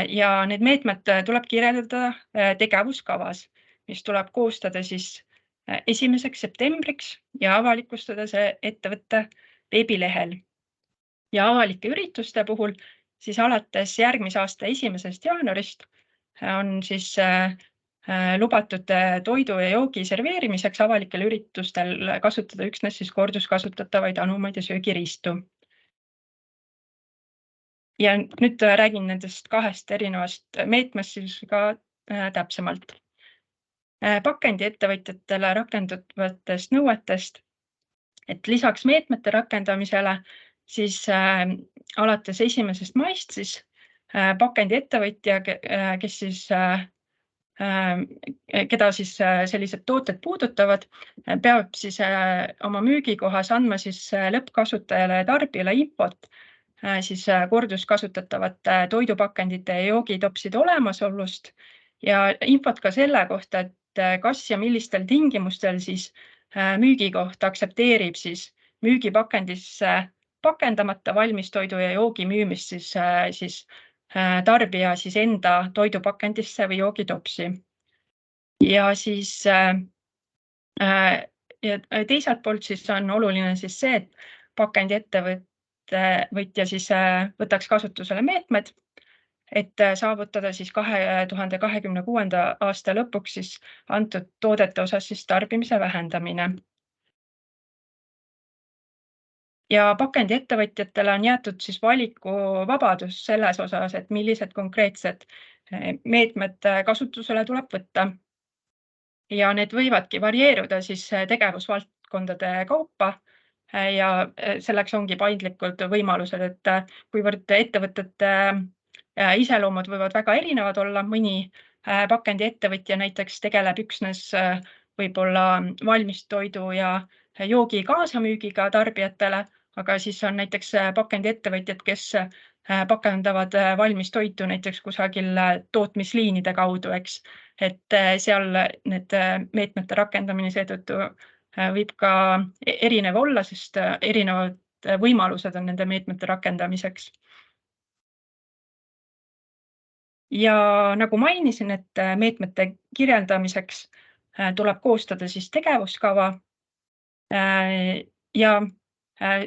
ja need meetmed tuleb kirjeldada tegevuskavas, mis tuleb koostada siis 1. septembriks ja avalikustada see ettevõtte veebilehel. Ja avalike ürituste puhul siis alates järgmise aasta 1. jaanuarist on siis lubatud toidu ja joogi serveerimiseks avalikel üritustel kasutada üksnes siis korduskasutatavaid anumaid ja söögiriistu. Ja nüüd räägin nendest kahest erinevast meetmest siis ka täpsemalt. Pakendiettevõtjatele rakenduvatest nõuetest, et lisaks meetmete rakendamisele siis alates 1. maist siis pakendiettevõtja, kes siis, keda siis sellised tooted puudutavad, peab siis oma müügikohas andma siis lõppkasutajale ja tarbijale infot siis korduskasutatavate toidupakendite ja joogitopside olemasolust ja infot ka selle kohta, et kas ja millistel tingimustel siis müügikoht aktsepteerib siis müügipakendisse pakendamata valmistoidu ja joogi müümist siis tarbija siis enda toidupakendisse või joogitopsi. Ja siis ja teiselt poolt siis on oluline siis see, et pakendiettevõtja siis võtaks kasutusele meetmed, et saavutada siis 2026. aasta lõpuks siis antud toodete osas siis tarbimise vähendamine. Ja pakendiettevõtjatele on jäetud siis valikuvabadus selles osas, et millised konkreetsed meetmed kasutusele tuleb võtta. Ja need võivadki varieeruda siis tegevusvaldkondade kaupa, ja selleks ongi paindlikud võimalused, et kuivõrd ettevõtete iseloomud võivad väga erinevad olla, mõni pakendiettevõtja näiteks tegeleb üksnes võib-olla valmistoidu ja joogi kaasamüügiga tarbijatele, aga siis on näiteks pakendiettevõtjad, kes pakendavad valmistoitu näiteks kusagil tootmisliinide kaudu, eks. Et seal need meetmete rakendamine seetõttu võib ka erinev olla, sest erinevad võimalused on nende meetmete rakendamiseks. Ja nagu mainisin, et meetmete kirjeldamiseks tuleb koostada siis tegevuskava ja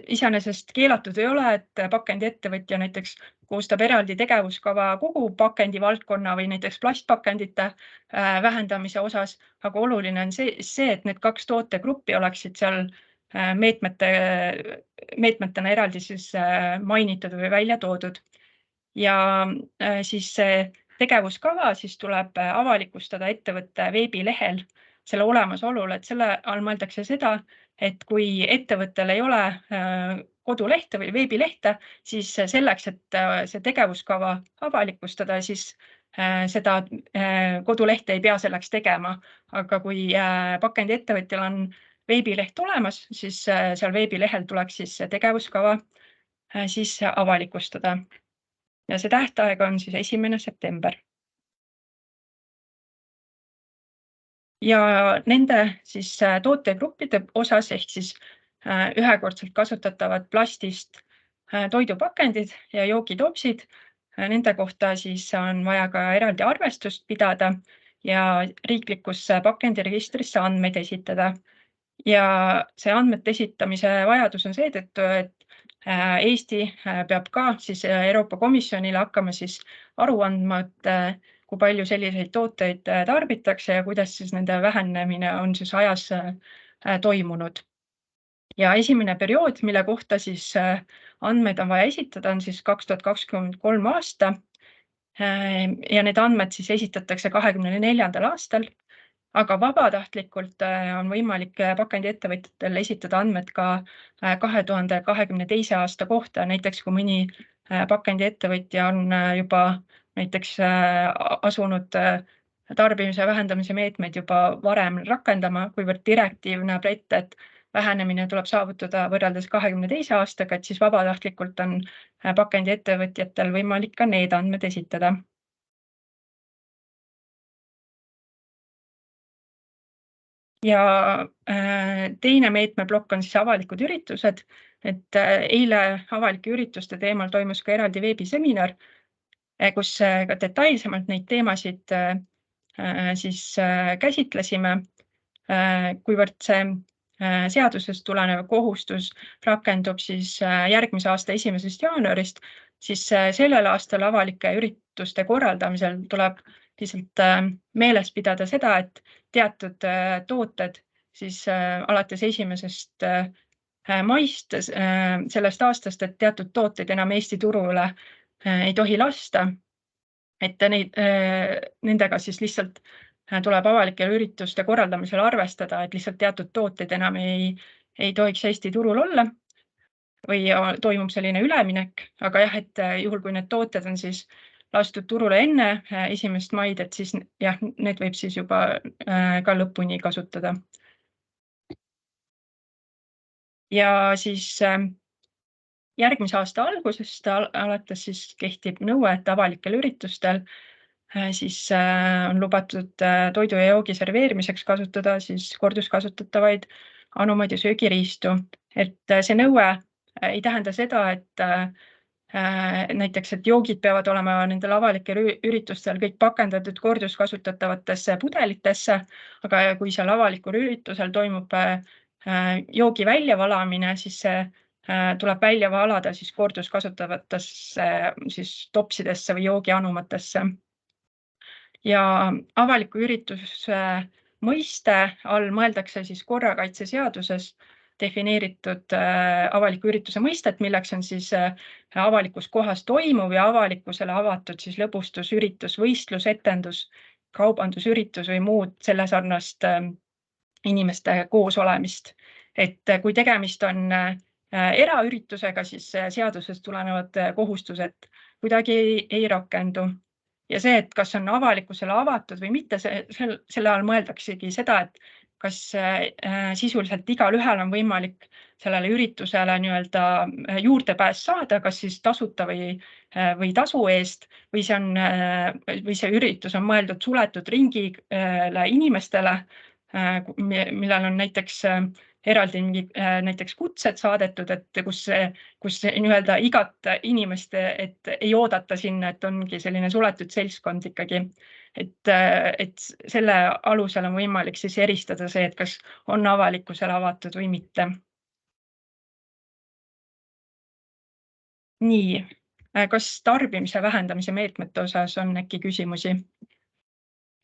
iseenesest keelatud ei ole, et pakendiettevõtja näiteks koostab eraldi tegevuskava kogu pakendivaldkonna või näiteks plastpakendite vähendamise osas, aga oluline on see, et need 2 tootegruppi oleksid seal meetmetena eraldi siis mainitud või välja toodud. Ja siis see tegevuskava siis tuleb avalikustada ettevõtte veebilehel selle olemasolul, et selle all mõeldakse seda, et kui ettevõttel ei ole kodulehte või veebilehte, siis selleks, et see tegevuskava avalikustada, siis seda kodulehte ei pea selleks tegema. Aga kui pakendiettevõtjal on veebileht olemas, siis seal veebilehel tuleks siis see tegevuskava siis avalikustada. Ja see tähtaeg on siis 1. september. Ja nende siis tootegruppide osas ehk siis ühekordselt kasutatavad plastist toidupakendid ja joogitopsid, nende kohta siis on vaja ka eraldi arvestust pidada ja riiklikus pakendiregistrisse andmeid esitada. Ja see andmete esitamise vajadus on seetõttu, et Eesti peab ka siis Euroopa Komisjonile hakkama siis aru andma, et kui palju selliseid tooteid tarbitakse ja kuidas siis nende vähenemine on siis ajas toimunud. Ja esimene periood, mille kohta siis andmeid on vaja esitada, on siis 2023 aasta. Ja need andmed siis esitatakse 2024. aastal. Aga vabatahtlikult on võimalik pakendiettevõtjatel esitada andmed ka 2022. aasta kohta. Näiteks kui mõni pakendiettevõtja on juba näiteks asunud tarbimise vähendamise meetmeid juba varem rakendama, kuivõrd direktiiv näeb ette, et vähenemine tuleb saavutada võrreldes 2022. aastaga, et siis vabatahtlikult on pakendiettevõtjatel võimalik ka need andmed esitada. Ja teine meetmeplokk on siis avalikud üritused, et eile avalike ürituste teemal toimus ka eraldi veebiseminar, kus ka detailsemalt neid teemasid siis käsitlesime, kuivõrd see seadusest tulenev kohustus rakendub siis järgmise aasta 1. jaanuarist, siis sellel aastal avalike ürituste korraldamisel tuleb lihtsalt meeles pidada seda, et teatud tooted siis alates 1. maist sellest aastast, et teatud tooteid enam Eesti turule ei tohi lasta. Et nendega siis lihtsalt tuleb avalike ürituste korraldamisel arvestada, et lihtsalt teatud tooteid enam ei tohiks Eesti turul olla või toimub selline üleminek, aga jah, et juhul kui need tooted on siis lastud turule enne 1. maid, et siis jah, need võib siis juba ka lõpuni kasutada. Ja siis järgmise aasta algusest alates siis kehtib nõue, et avalikel üritustel siis on lubatud toidu ja joogi serveerimiseks kasutada siis korduskasutatavaid anumaid ja söögiriistu. Et see nõue ei tähenda seda, et näiteks, et joogid peavad olema nendel avalikel üritustel kõik pakendatud korduskasutatavatesse pudelitesse, aga kui seal avalikul üritusel toimub joogi väljavalamine, siis see tuleb välja valada siis korduskasutavatesse siis topsidesse või joogianumatesse. Ja avaliku ürituse mõiste all mõeldakse siis korrakaitseseaduses defineeritud avaliku ürituse mõistet, milleks on siis avalikus kohas toimuv ja avalikkusele avatud siis lõbustusüritus, võistlus, etendus, kaubandusüritus või muud selle sarnast inimeste koosolemist. et kui tegemist on eraüritusega, siis seadusest tulenevad kohustused kuidagi ei rakendu. Ja see, et kas on avalikkusele avatud või mitte, selle all mõeldaksegi seda, et kas sisuliselt igalühel on võimalik sellele üritusele juurdepääs saada, kas siis tasuta või tasu eest, või see üritus on mõeldud suletud ringile inimestele, millel on näiteks eraldi näiteks kutsed saadetud, et kus igat inimest, et ei oodata sinna, et ongi selline suletud seltskond ikkagi. Et selle alusel on võimalik siis eristada see, et kas on avalikkusele avatud või mitte. Nii, kas tarbimise vähendamise meetmete osas on äkki küsimusi?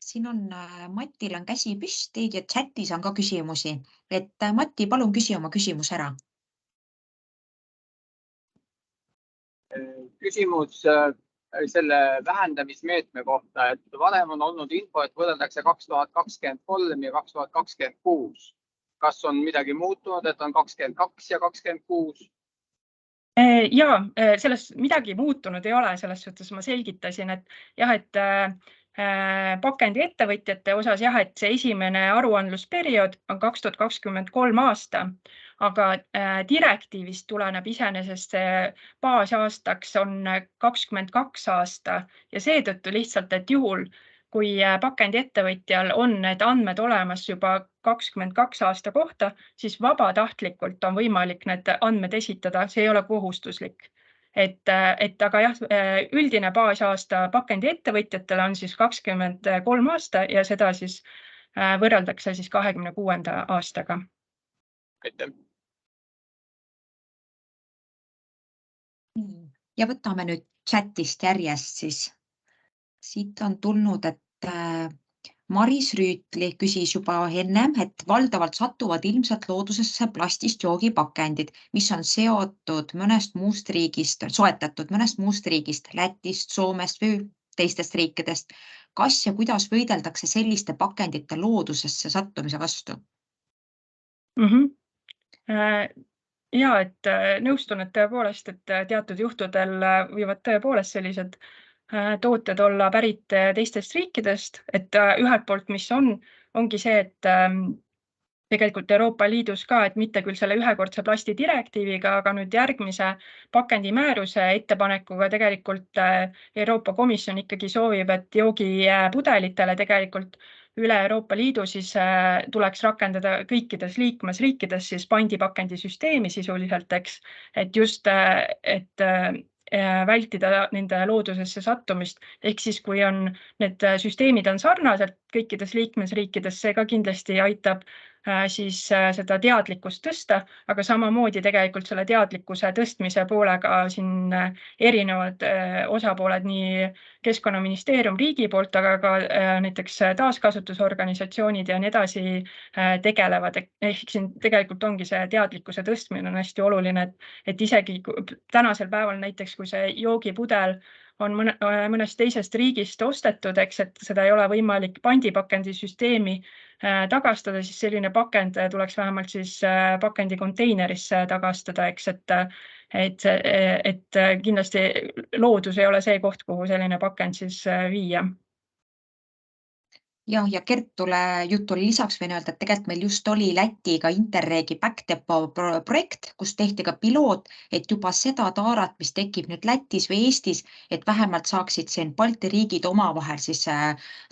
Siin on, Matil on käsi püsti ja chatis on ka küsimusi. Et Mati, palun küsi oma küsimus ära. Küsimus selle vähendamismeetme kohta, et varem on olnud info, et võrreldakse 2023 ja 2026. Kas on midagi muutunud, et on 22 ja 26? Ja, sellest midagi muutunud ei ole, selles suhtes ma selgitasin, et jah, et pakendi ettevõtjate osas jah, et see esimene aruandlusperiood on 2023 aasta, aga direktiivist tuleneb iseenesest see baasaastaks on 22 aasta ja seetõttu lihtsalt, et juhul, kui pakendi ettevõtjal on need andmed olemas juba 22 aasta kohta, siis vabatahtlikult on võimalik need andmed esitada, see ei ole kohustuslik. Aga jah, üldine baasaasta pakendi ettevõtjatele on siis 23 aasta ja seda siis võrreldakse siis 26. aastaga. Aitäh. Ja võtame nüüd chatist järjest siis. Siit on tulnud, et Maris Rüütli küsis juba ennem, et valdavalt satuvad ilmselt loodusesse plastist joogipakendid, mis on seotud mõnest muust riigist, soetatud mõnest muust riigist, Lätist, Soomest või teistest riikidest. Kas ja kuidas võideldakse selliste pakendite loodusesse sattumise vastu? Ja, et nõustun, et tõepoolest, et teatud juhtudel võivad tõepoolest sellised tooted olla pärit teistest riikidest, et ühelt poolt, mis ongi see, et tegelikult Euroopa Liidus ka, et mitte küll selle ühekordse plasti direktiiviga, aga nüüd järgmise pakendimääruse ettepanekuga tegelikult Euroopa Komisjon ikkagi soovib, et joogipudelitele tegelikult üle Euroopa Liidu siis tuleks rakendada kõikides liikmesriikides siis pandipakendisüsteemi sisuliselt, eks, et just, et vältida nende loodusesse sattumist. Ehk siis, kui on need süsteemid on sarnaselt kõikides liikmesriikides, see ka kindlasti aitab siis seda teadlikkust tõsta, aga samamoodi tegelikult selle teadlikkuse tõstmise poolega siin erinevad osapooled, nii Keskkonnaministeerium riigi poolt, aga ka näiteks taaskasutusorganisatsioonid ja nii edasi tegelevad. Ehk siin tegelikult ongi see teadlikkuse tõstmine on hästi oluline, et isegi tänasel päeval näiteks, kui see joogipudel on mõnest teisest riigist ostetud, eks, et seda ei ole võimalik pandipakendisüsteemi tagastada, siis selline pakend tuleks vähemalt siis pakendi konteinerisse tagastada, eks, et kindlasti loodus ei ole see koht, kuhu selline pakend siis viia. Ja Kertule jutule lisaks võin öelda, et tegelikult meil just oli Lätiga Interregi Backdepo projekt, kus tehti ka piloot, et juba seda taarat, mis tekib nüüd Lätis või Eestis, et vähemalt saaksid siin Balti riigid omavahel siis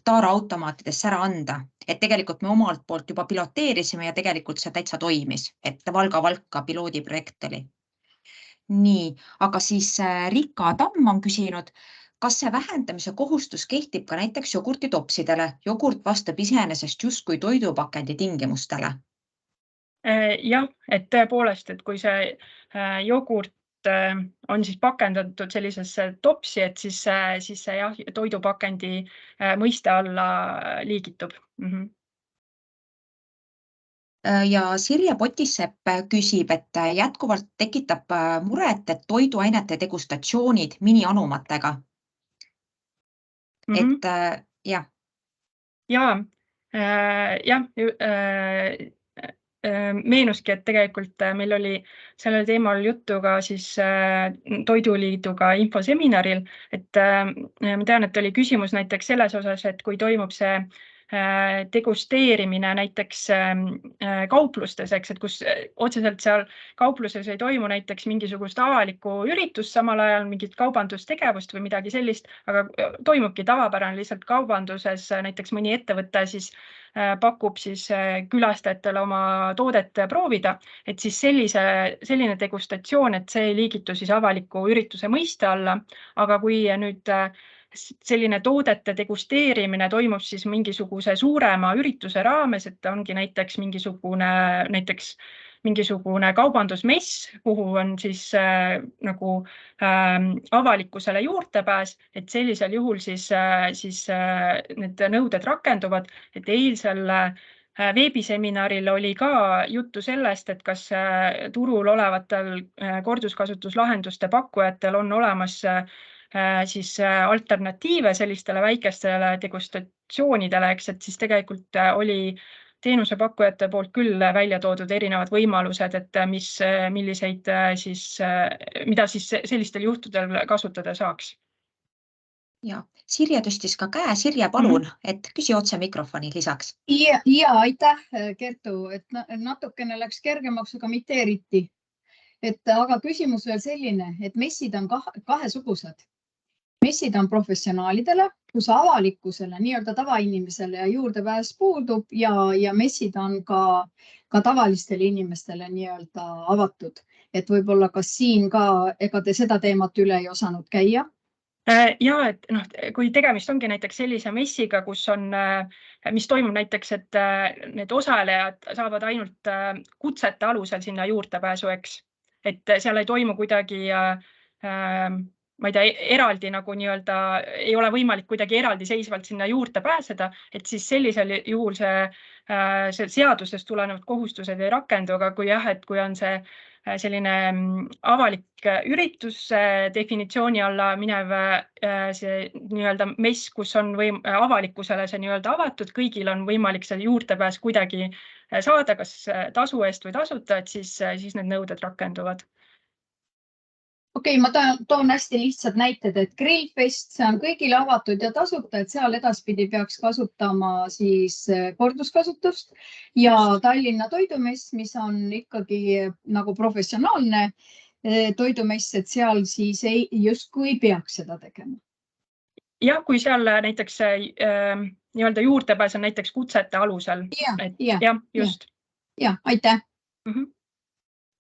taaraautomaatidesse ära anda. Et tegelikult me omalt poolt juba piloteerisime ja tegelikult see täitsa toimis, et Valga-Valka piloodiprojekt oli. Nii, aga siis Rika Tamm on küsinud, kas see vähendamise kohustus kehtib ka näiteks jogurtitopsidele? Jogurt vastab iseenesest justkui toidupakendi tingimustele. Jah, et tõepoolest, et kui see jogurt on siis pakendatud sellisesse topsi, et siis see jah, toidupakendi mõiste alla liigitub. Ja Sirje Potissepp küsib, et jätkuvalt tekitab muret, et toiduainete degustatsioonid minianumatega. Et jah. Ja, jah, meenuski, et tegelikult meil oli sellel teemal juttu ka siis Toiduliiduga infoseminaril, et ma tean, et oli küsimus näiteks selles osas, et kui toimub see degusteerimine näiteks kauplustes, eks, et kus otseselt seal kaupluses ei toimu näiteks mingisugust avalikku üritust, samal ajal mingit kaubandustegevust või midagi sellist, aga toimubki tavapärane lihtsalt kaubanduses, näiteks mõni ettevõte siis pakub siis külastajatele oma toodet proovida, et siis selline degustatsioon, et see ei liigitu siis avaliku ürituse mõiste alla, aga kui nüüd selline toodete degusteerimine toimub siis mingisuguse suurema ürituse raames, et ongi näiteks mingisugune kaubandusmess, kuhu on siis nagu avalikkusele juurdepääs, et sellisel juhul siis need nõuded rakenduvad, et eilsel veebiseminaril oli ka juttu sellest, et kas turul olevatel korduskasutuslahenduste pakkujatel on olemas siis alternatiive sellistele väikestele degustatsioonidele, eks, et siis tegelikult oli teenusepakkujate poolt küll välja toodud erinevad võimalused, et mida siis sellistel juhtudel kasutada saaks. Ja Sirje tõstis ka käe. Sirje, palun, et küsi otse mikrofoni lisaks. Ja aitäh, Kertu, et natukene läks kergemaks, aga mitte eriti. Aga küsimus veel selline, et messid on kahesugused. Messid on professionaalidele, kus avalikkusele, nii-öelda tavainimesele ja juurdepääs puudub ja messid on ka tavalistele inimestele nii-öelda avatud. Et võib-olla kas siin ka, ega te seda teemat üle ei osanud käia? Ja, et kui tegemist ongi näiteks sellise messiga, mis toimub näiteks, et need osalejad saavad ainult kutsete alusel sinna juurdepääsu, eks, et seal ei toimu kuidagi ma ei tea, eraldi nagu nii-öelda ei ole võimalik kuidagi eraldiseisvalt sinna juurde pääseda, et siis sellisel juhul see seadusest tulenevad kohustused ei rakendu, aga kui jah, et kui on see selline avalik üritus definitsiooni alla minev see nii-öelda mess, kus on avalikkusele see nii-öelda avatud, kõigil on võimalik see juurdepääs kuidagi saada, kas tasu eest või tasuta, et siis need nõuded rakenduvad. Okei, ma toon hästi lihtsad näited, et Grillfest, see on kõigile avatud ja tasuta, et seal edaspidi peaks kasutama siis korduskasutust ja Tallinna toidumess, mis on ikkagi nagu professionaalne toidumess, et seal siis justkui peaks seda tegema. Ja, kui seal näiteks nii-öelda juurdepääs on näiteks kutsete alusel. Ja, just. Ja, aitäh.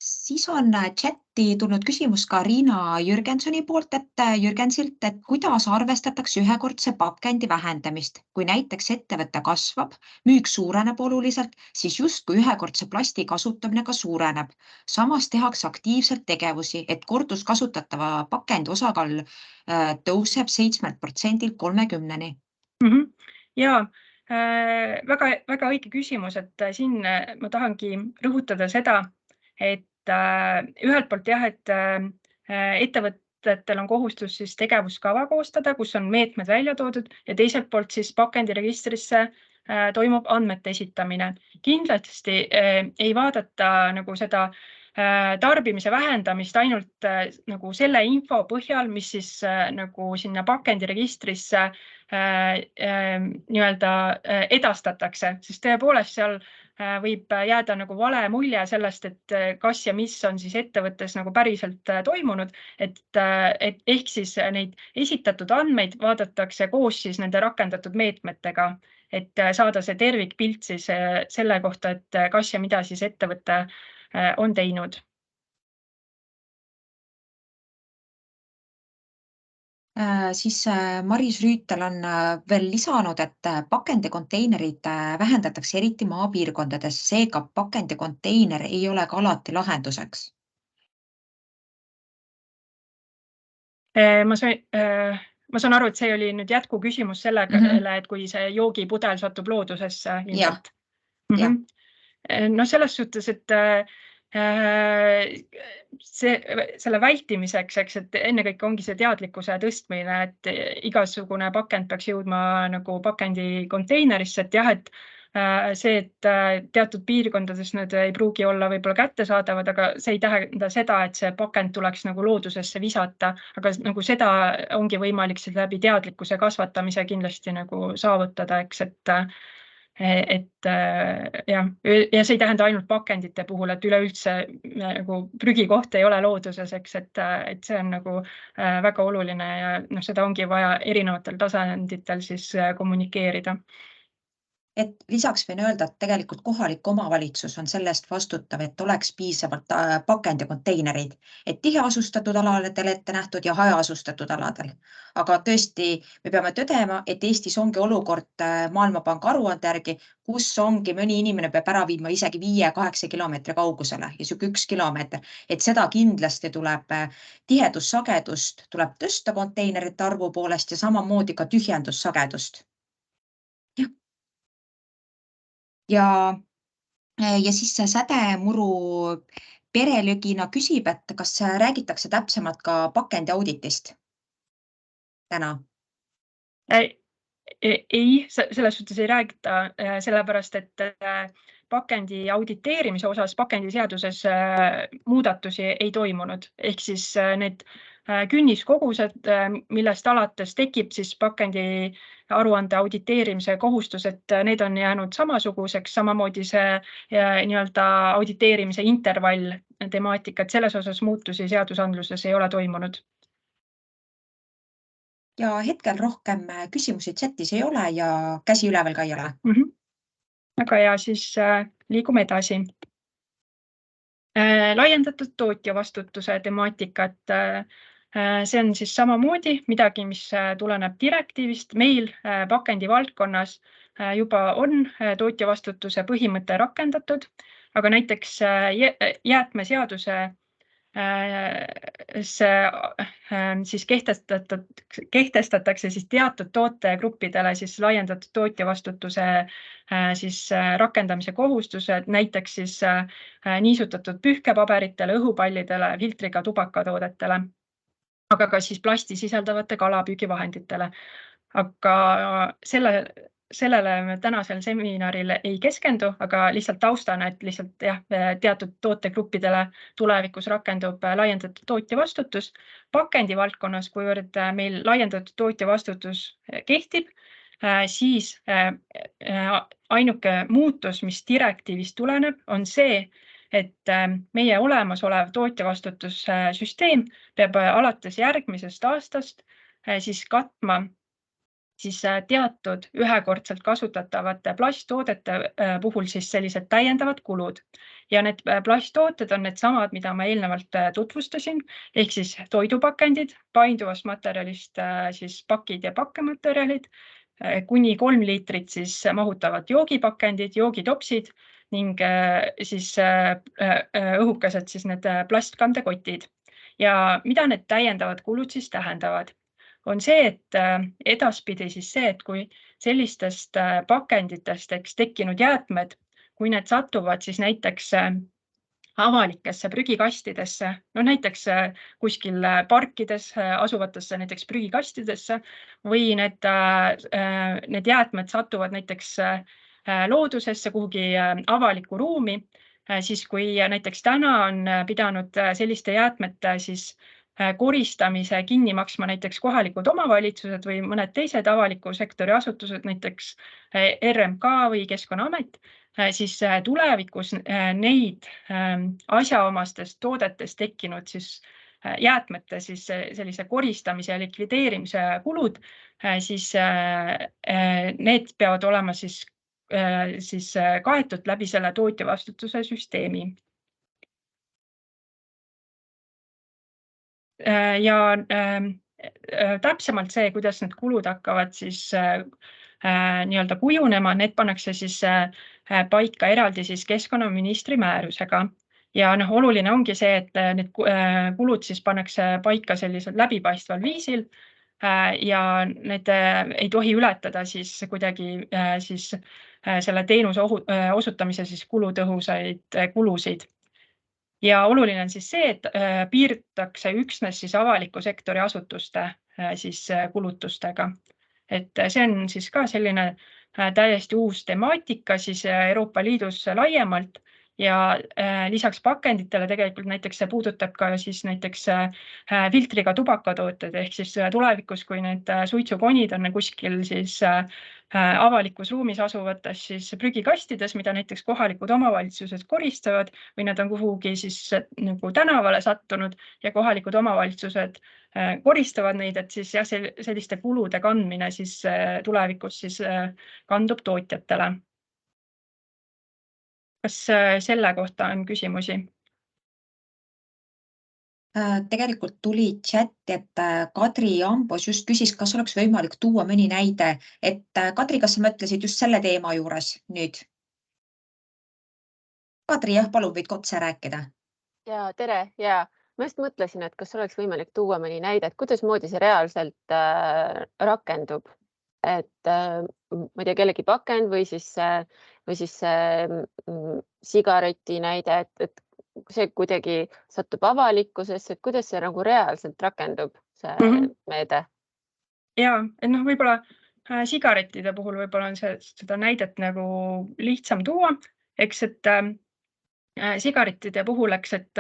Siis on chatti tulnud küsimus ka Riina Jürgensoni poolt, Jürgensilt, et kuidas arvestatakse ühekordse pakendi vähendamist. Kui näiteks ettevõtte kasvab, müük suureneb oluliselt, siis justkui ühekordse plasti kasutamine ka suureneb. Samas tehakse aktiivselt tegevusi, et korduskasutatava pakendi osakaal tõuseb 7% 30%-ni. Ja, väga õige küsimus, et siin ma tahangi rõhutada seda, et ühelt poolt jah, et ettevõtetel on kohustus siis tegevuskava koostada, kus on meetmed välja toodud ja teiselt poolt siis pakendiregistrisse toimub andmete esitamine. Kindlasti ei vaadata nagu seda tarbimise vähendamist ainult nagu selle info põhjal, mis siis nagu sinna pakendiregistrisse nii-öelda edastatakse, sest tõepoolest seal võib jääda nagu vale mulje sellest, et kas ja mis on siis ettevõttes nagu päriselt toimunud, et ehk siis neid esitatud andmeid vaadatakse koos siis nende rakendatud meetmetega, et saada see tervikpilt siis selle kohta, et kas ja mida siis ettevõte on teinud. Siis Maris Rüütel on veel lisanud, et pakendikonteinerid vähendatakse eriti maapiirkondades, seega pakendikonteiner ei ole ka alati lahenduseks. Ma saan aru, et see oli nüüd jätku küsimus sellele, et kui see joogipudel satub loodusesse ilmselt. No selles suhtes, et selle vältimiseks, eks, et ennekõike ongi see teadlikkuse tõstmine, et igasugune pakend peaks jõudma nagu pakendi konteinerisse, et jah, et see, et teatud piirkondades need ei pruugi olla võib-olla kättesaadavad, aga see ei tähenda seda, et see pakend tuleks nagu loodusesse visata, aga nagu seda ongi võimalik läbi teadlikkuse kasvatamise kindlasti nagu saavutada, eks, jah, ja see ei tähenda ainult pakendite puhul, et üleüldse nagu prügikoht ei ole looduses, eks, et see on nagu väga oluline ja seda ongi vaja erinevatel tasanditel siis kommunikeerida. Et lisaks võin öelda, et tegelikult kohalik omavalitsus on selle eest vastutav, et oleks piisavalt pakendikonteinerid, et tiheasustatud aladel ette nähtud ja hajaasustatud aladel. Aga tõesti, me peame tõdema, et Eestis ongi olukord Maailmapanga aruande järgi, kus ongi mõni inimene peab ära viima isegi 5-8 kilomeetri kaugusele ja siuke 1 kilomeeter. Et seda kindlasti tuleb tihedussagedust tuleb tõsta konteinerite arvu poolest ja samamoodi ka tühjendussagedust. Ja siis sädemuru perelögina küsib, et kas räägitakse täpsemalt ka pakendi auditist täna? Ei, selles suhtes ei räägita, sellepärast et pakendi auditeerimise osas pakendiseaduses muudatusi ei toimunud. Ehk siis need künniskogused, millest alates tekib siis pakendi aruande auditeerimise kohustus, et need on jäänud samasuguseks, samamoodi see nii-öelda auditeerimise intervall temaatika, et selles osas muutusi seadusandluses ei ole toimunud. Ja hetkel rohkem küsimusi chatis ei ole ja käsi üleval ka ei ole. Väga hea, siis liigume edasi. Laiendatud tootja vastutuse temaatika, et see on siis samamoodi midagi, mis tuleneb direktiivist. Meil pakendi valdkonnas juba on tootja vastutuse põhimõte rakendatud, aga näiteks jäätmeseaduse siis kehtestatakse siis teatud tootegruppidele siis laiendatud tootja vastutuse siis rakendamise kohustused, näiteks siis niisutatud pühkepaberitele, õhupallidele, filtriga tubakatoodetele, aga ka siis plasti sisaldavate kalapüügivahenditele. Aga sellele me tänasel seminaril ei keskendu, aga lihtsalt taustana, et lihtsalt jah, teatud tootegruppidele tulevikus rakendub laiendatud tootja vastutus. Pakendi valdkonnas, kuivõrd meil laiendatud tootja vastutus kehtib, siis ainuke muutus, mis direktiivist tuleneb, on see, et meie olemasolev tootja vastutussüsteem peab alates järgmisest aastast siis katma siis teatud ühekordselt kasutatavate plasttoodete puhul siis sellised täiendavad kulud. Ja need plasttooted on need samad, mida ma eelnevalt tutvustasin, ehk siis toidupakendid, painduvast materjalist siis pakid ja pakkematerjalid, kuni 3 liitrit siis mahutavad joogipakendid, joogitopsid ning siis õhukesed siis need plastkandekotid. Ja mida need täiendavad kulud siis tähendavad? On see, et edaspidi siis see, et kui sellistest pakenditest tekkinud jäätmed, kui need satuvad siis näiteks avalikesse prügikastidesse, no näiteks kuskil parkides asuvatesse näiteks prügikastidesse või need jäätmed satuvad näiteks loodusesse kuhugi avalikku ruumi, siis kui näiteks täna on pidanud selliste jäätmete siis koristamise kinni maksma näiteks kohalikud omavalitsused või mõned teised avaliku sektori asutused, näiteks RMK või Keskkonnaamet, siis tulevikus neid asjaomastest toodetest tekkinud siis jäätmete siis sellise koristamise ja likvideerimise kulud, siis need peavad olema siis kaetud läbi selle tootja vastutuse süsteemi. Ja täpsemalt see, kuidas need kulud hakkavad siis nii-öelda kujunema, need pannakse siis paika eraldi siis keskkonnaministri määrusega. Ja oluline ongi see, et need kulud siis pannakse paika sellisel läbipaistval viisil ja need ei tohi ületada siis kuidagi siis selle teenuse osutamise siis kulutõhusaid kulusid. Ja oluline on siis see, et piirdutakse üksnes siis avaliku sektori asutuste siis kulutustega. Et see on siis ka selline täiesti uus temaatika siis Euroopa Liidus laiemalt ja lisaks pakenditele tegelikult näiteks see puudutab ka siis näiteks filtriga tubakatooted ehk siis tulevikus, kui need suitsukonid on kuskil siis avalikus ruumis asuvates siis prügikastides, mida näiteks kohalikud omavalitsused koristavad või nad on kuhugi siis nagu tänavale sattunud ja kohalikud omavalitsused koristavad neid, et siis jah, selliste kulude kandmine siis tulevikus siis kandub tootjatele. Kas selle kohta on küsimusi? Tegelikult tuli chati, et Kadri Ambos just küsis, kas oleks võimalik tuua mõni näide, et Kadri, kas sa mõtlesid just selle teema juures nüüd? Kadri, jah, palun, võid otse rääkida. Ja tere, ja ma just mõtlesin, et kas oleks võimalik tuua mõni näide, et kuidas moodi see reaalselt rakendub, et ma ei tea, kellegi pakend või siis sigareti näide, et see kuidagi satub avalikkusesse, et kuidas see nagu reaalselt rakendub, see meede? Ja, et võib-olla sigarettide puhul võib-olla on seda näidet nagu lihtsam tuua, eks, et sigarettide puhul, eks, et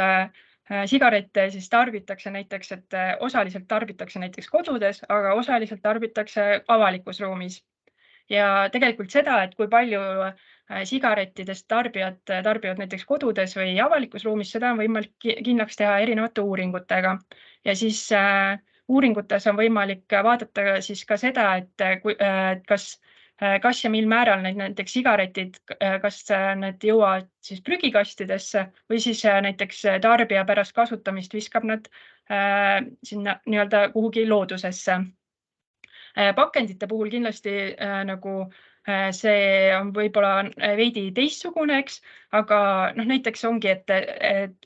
sigarette siis tarbitakse näiteks, et osaliselt tarbitakse näiteks kodudes, aga osaliselt tarbitakse avalikus ruumis. Ja tegelikult seda, et kui palju sigarettidest tarbivad näiteks kodudes või avalikus ruumis, seda on võimalik kindlaks teha erinevate uuringutega. Ja siis uuringutes on võimalik vaadata siis ka seda, et kas ja mil määral näiteks sigaretid, kas need jõuavad siis prügikastidesse või siis näiteks tarbija pärast kasutamist viskab nad sinna nii-öelda kuhugi loodusesse. Pakendite puhul kindlasti nagu see on võib-olla veidi teistsugune, eks, aga näiteks ongi, et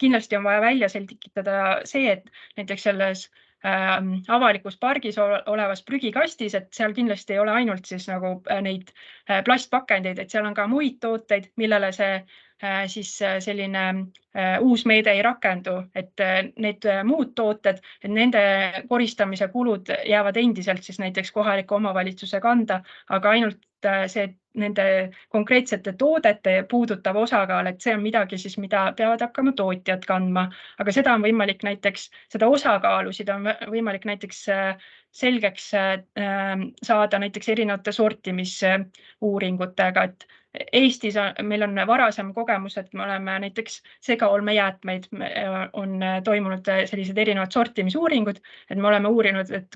kindlasti on vaja välja selgitada see, et näiteks selles avalikus pargis olevas prügikastis, et seal kindlasti ei ole ainult siis nagu neid plastpakendeid, et seal on ka muid tooteid, millele see siis selline uus meede ei rakendu, et need muud tooted, et nende koristamise kulud jäävad endiselt siis näiteks kohaliku omavalitsuse kanda, aga ainult see nende konkreetsete toodete puudutav osakaal, et see on midagi siis, mida peavad hakkama tootjad kandma, aga seda on võimalik näiteks, seda osakaalusid on võimalik näiteks selgeks saada näiteks erinevate sortimisuuringutega, et Eestis meil on varasem kogemus, et me oleme näiteks segaolmejäätmeid, on toimunud sellised erinevad sortimisuuringud, et me oleme uurinud, et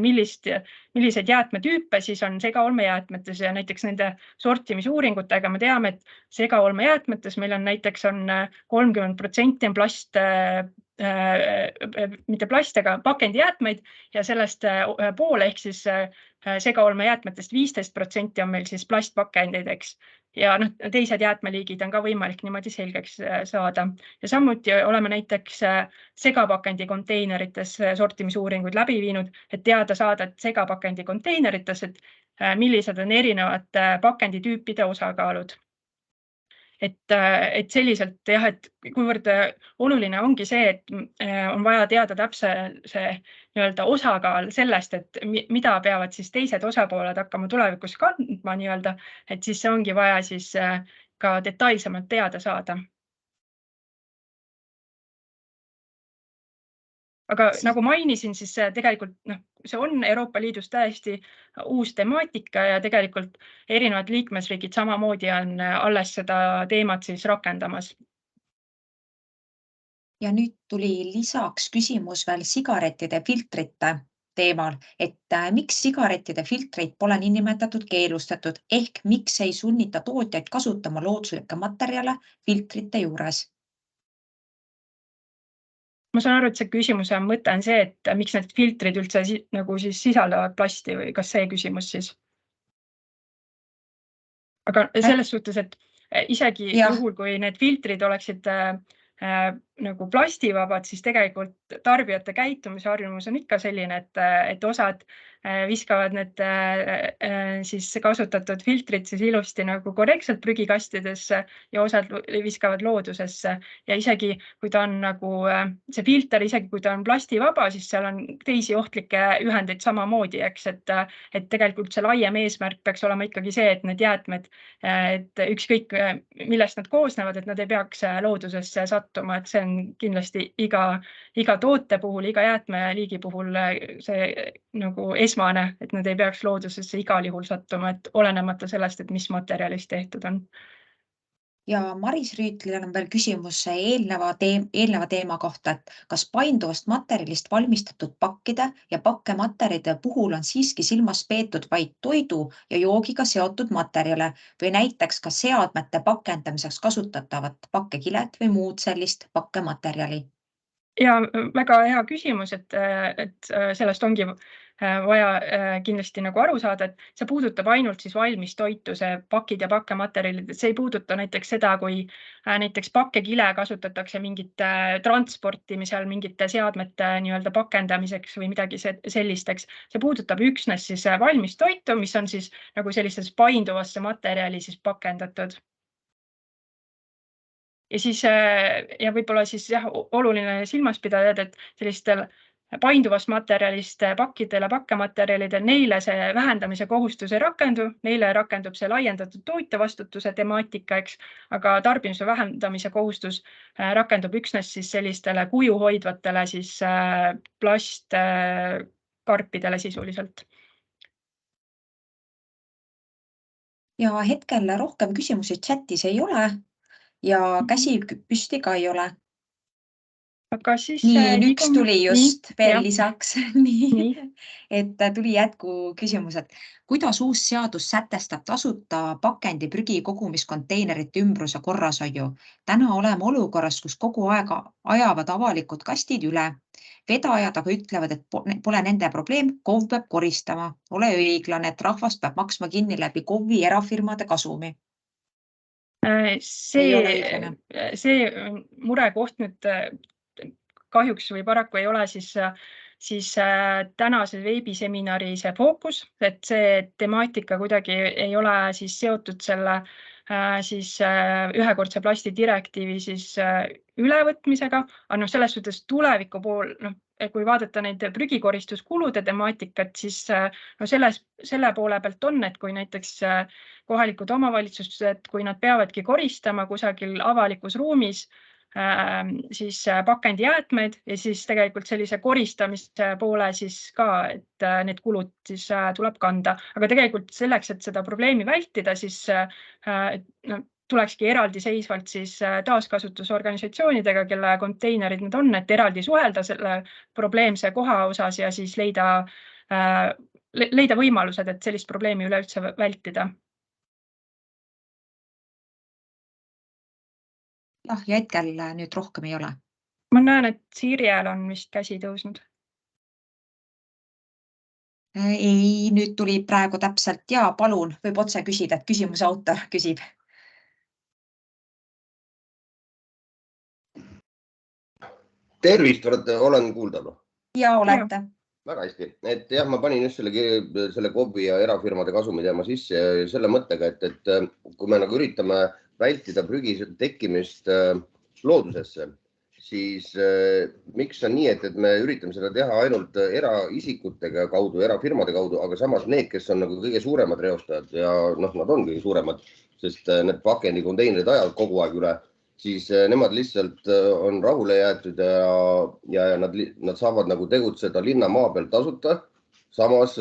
milliseid jäätmetüüpe siis on segaolmejäätmetes ja näiteks nende sortimisuuringutega me teame, et segaolmejäätmetes meil on näiteks 30% on plast, mitte plast, aga pakendijäätmeid ja sellest poole ehk siis segaolmejäätmetest 15% on meil siis plastpakendeid, eks. Ja teised jäätmeliigid on ka võimalik niimoodi selgeks saada. Ja samuti oleme näiteks segapakendi konteinerites sortimisuuringuid läbi viinud, et teada saada, et segapakendi konteinerites, et millised on erinevad pakenditüüpide osakaalud. Et selliselt jah, et kuivõrd oluline ongi see, et on vaja teada täpse see nii-öelda osakaal sellest, et mida peavad siis teised osapooled hakkama tulevikus kandma nii-öelda, et siis see ongi vaja siis ka detailsemalt teada saada. Aga nagu mainisin, siis tegelikult see on Euroopa Liidus täiesti uus temaatika ja tegelikult erinevad liikmesriigid samamoodi on alles seda teemat siis rakendamas. Ja nüüd tuli lisaks küsimus veel sigarettide filtrite teemal, et miks sigarettide filtreid pole niinimetatud keelustatud ehk miks ei sunnita tootjaid kasutama looduslikke materjale filtrite juures? Ma saan aru, et see küsimuse mõte on see, et miks need filtrid üldse nagu siis sisaldavad plasti või kas see küsimus siis? Aga selles suhtes, et isegi juhul, kui need filtrid oleksid nagu plastivabad, siis tegelikult tarbijate käitumisharjumus on ikka selline, et osad viskavad need siis kasutatud filtrid siis ilusti nagu korrektselt prügikastidesse ja osad viskavad loodusesse. Ja isegi kui ta on nagu see filter, isegi kui ta on plastivaba, siis seal on teisi ohtlikke ühendeid samamoodi, eks, et tegelikult see laiem eesmärk peaks olema ikkagi see, et need jäätmed, et ükskõik millest nad koosnevad, et nad ei peaks loodusesse sattuma, et see on kindlasti iga toote puhul, iga jäätmeliigi puhul see nagu esmane, et nad ei peaks loodusesse igal juhul sattuma, et olenemata sellest, et mis materjalist tehtud on. Ja Maris Rüütlil on veel küsimus eelneva teema kohta, et kas painduvast materjalist valmistatud pakkide ja pakkematerjalide puhul on siiski silmas peetud vaid toidu ja joogiga seotud materjale või näiteks ka seadmete pakendamiseks kasutatavat pakkekilet või muud sellist pakkematerjali? Ja väga hea küsimus, et sellest ongi vaja kindlasti nagu aru saada, et see puudutab ainult siis valmis toitu, see pakid ja pakkematerjalid, et see ei puuduta näiteks seda, kui näiteks pakkekile kasutatakse mingite transportimisel, mingite seadmete nii-öelda pakendamiseks või midagi sellisteks. See puudutab üksnes siis valmis toitu, mis on siis nagu sellises painduvasse materjali siis pakendatud. Ja siis ja võib-olla siis jah, oluline silmas pidada, et sellistel painduvast materjalist pakkidele, pakkematerjalidel, neile see vähendamise kohustus ei rakendu, neile rakendub see laiendatud tootjavastutuse temaatika, eks, aga tarbimise vähendamise kohustus rakendub üksnes siis sellistele kujuhoidvatele siis plastkarpidele sisuliselt. Ja hetkel rohkem küsimusi chatis ei ole. Ja käsi püsti ka ei ole. Aga siis Nii, üks tuli just veel lisaks. Nii. Et tuli jätku küsimused. Kuidas uus seadus sätestab tasuta pakendi prügi kogumiskonteinerite ümbruse korrashoiu? Täna oleme olukorras, kus kogu aeg ajavad avalikud kastid üle. Vedajad aga ütlevad, et pole nende probleem, KOV peab koristama. Ole õiglane, et rahvas peab maksma kinni läbi KOV-i erafirmade kasumi. See murekoht nüüd kahjuks või paraku ei ole siis tänase veebiseminari see fookus, et see temaatika kuidagi ei ole siis seotud selle siis ühekordse plasti direktiivi siis ülevõtmisega, aga selles suhtes tuleviku pool, kui vaadata neid prügikoristuskulude temaatikat, siis selle poole pealt on, et kui näiteks kohalikud omavalitsused, kui nad peavadki koristama kusagil avalikus ruumis, siis pakendijäätmeid ja siis tegelikult sellise koristamise poole siis ka, et need kulud siis tuleb kanda. Aga tegelikult selleks, et seda probleemi vältida, siis tulekski eraldi seisvalt siis taaskasutusorganisatsioonidega, kelle konteinerid need on, et eraldi suhelda selle probleemse koha osas ja siis leida võimalused, et sellist probleemi üleüldse vältida. Ja hetkel nüüd rohkem ei ole. Ma näen, et Sirjel on vist käsi tõusnud. Ei, nüüd tuli praegu täpselt ja palun, võib otse küsida, et küsimuse autor küsib. Tervist, olen kuuldav. Ja olete. Väga hästi. Et jah, ma panin just selle KOV-i ja erafirmade kasumi teema sisse selle mõttega, et kui me nagu üritame vältida prügi tekkimist loodusesse, siis miks on nii, et me üritame seda teha ainult eraisikutega kaudu, erafirmade kaudu, aga samas need, kes on nagu kõige suuremad reostajad ja nad on kõige suuremad, sest need pakendi konteinerid ajavad kogu aeg üle, siis nemad lihtsalt on rahule jäetud ja nad saavad nagu tegutseda linna maa peal tasuta, samas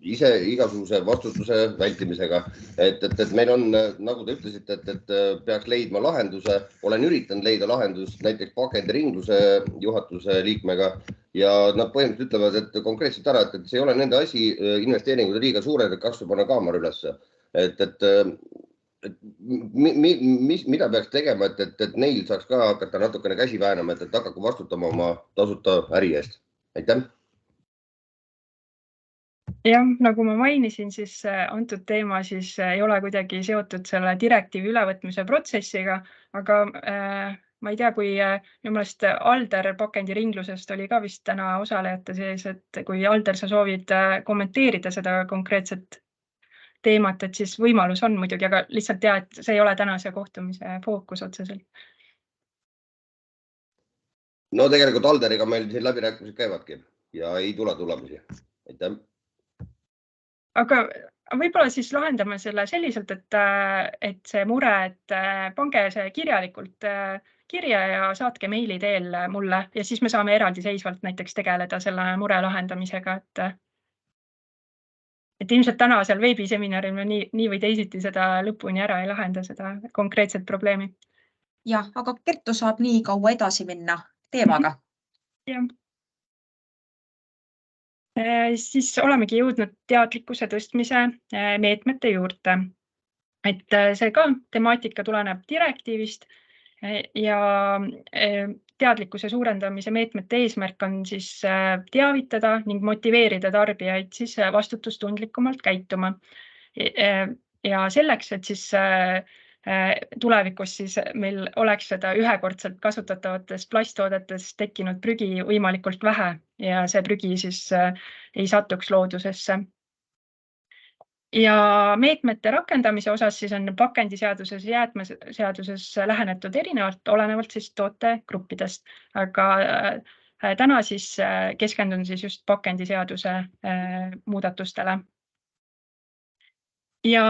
ise igasuguse vastutuse vältimisega. Et meil on, nagu te ütlesite, et peaks leidma lahenduse. Olen üritanud leida lahendust näiteks pakendiringluse juhatuse liikmega ja nad põhimõtteliselt ütlevad, et konkreetselt ära, et see ei ole nende asi, investeeringud on liiga suured, et kas või panna kaamera ülesse. Mida peaks tegema, et neil saaks ka hakata natukene käsi väänama, et hakake vastutama oma tasuta äri eest? Aitäh! Jah, nagu ma mainisin, siis antud teema siis ei ole kuidagi seotud selle direktiivi ülevõtmise protsessiga, aga ma ei tea, kui minu meelest Alder pakendiringlusest oli ka vist täna osalejate sees, et kui Alder, sa soovid kommenteerida seda konkreetset teemat, et siis võimalus on muidugi, aga lihtsalt tea, et see ei ole tänase kohtumise fookus otseselt. No tegelikult Alderiga meil siin läbirääkimised käivadki ja ei tule tulemusi. Aitäh. Aga võib-olla siis lahendame selle selliselt, et see mure, et pange see kirjalikult kirja ja saatke meili teel mulle ja siis me saame eraldiseisvalt näiteks tegeleda selle mure lahendamisega, et ilmselt täna seal veebiseminaril me nii või teisiti seda lõpuni ära ei lahenda, seda konkreetset probleemi. Jah, aga Kertu saab nii kaua edasi minna teemaga. Jah. Siis olemegi jõudnud teadlikkuse tõstmise meetmete juurde. Et see ka temaatika tuleneb direktiivist ja teadlikkuse suurendamise meetmete eesmärk on siis teavitada ning motiveerida tarbijaid siis vastutustundlikumalt käituma. Ja selleks, et siis tulevikus siis meil oleks seda ühekordselt kasutatavatest plasttoodetest tekkinud prügi võimalikult vähe ja see prügi siis ei satuks loodusesse. Ja meetmete rakendamise osas siis on pakendiseaduses ja jäätmeseaduses lähenetud erinevalt, olenevalt siis tootegruppidest, aga täna siis keskendun siis just pakendiseaduse muudatustele. Ja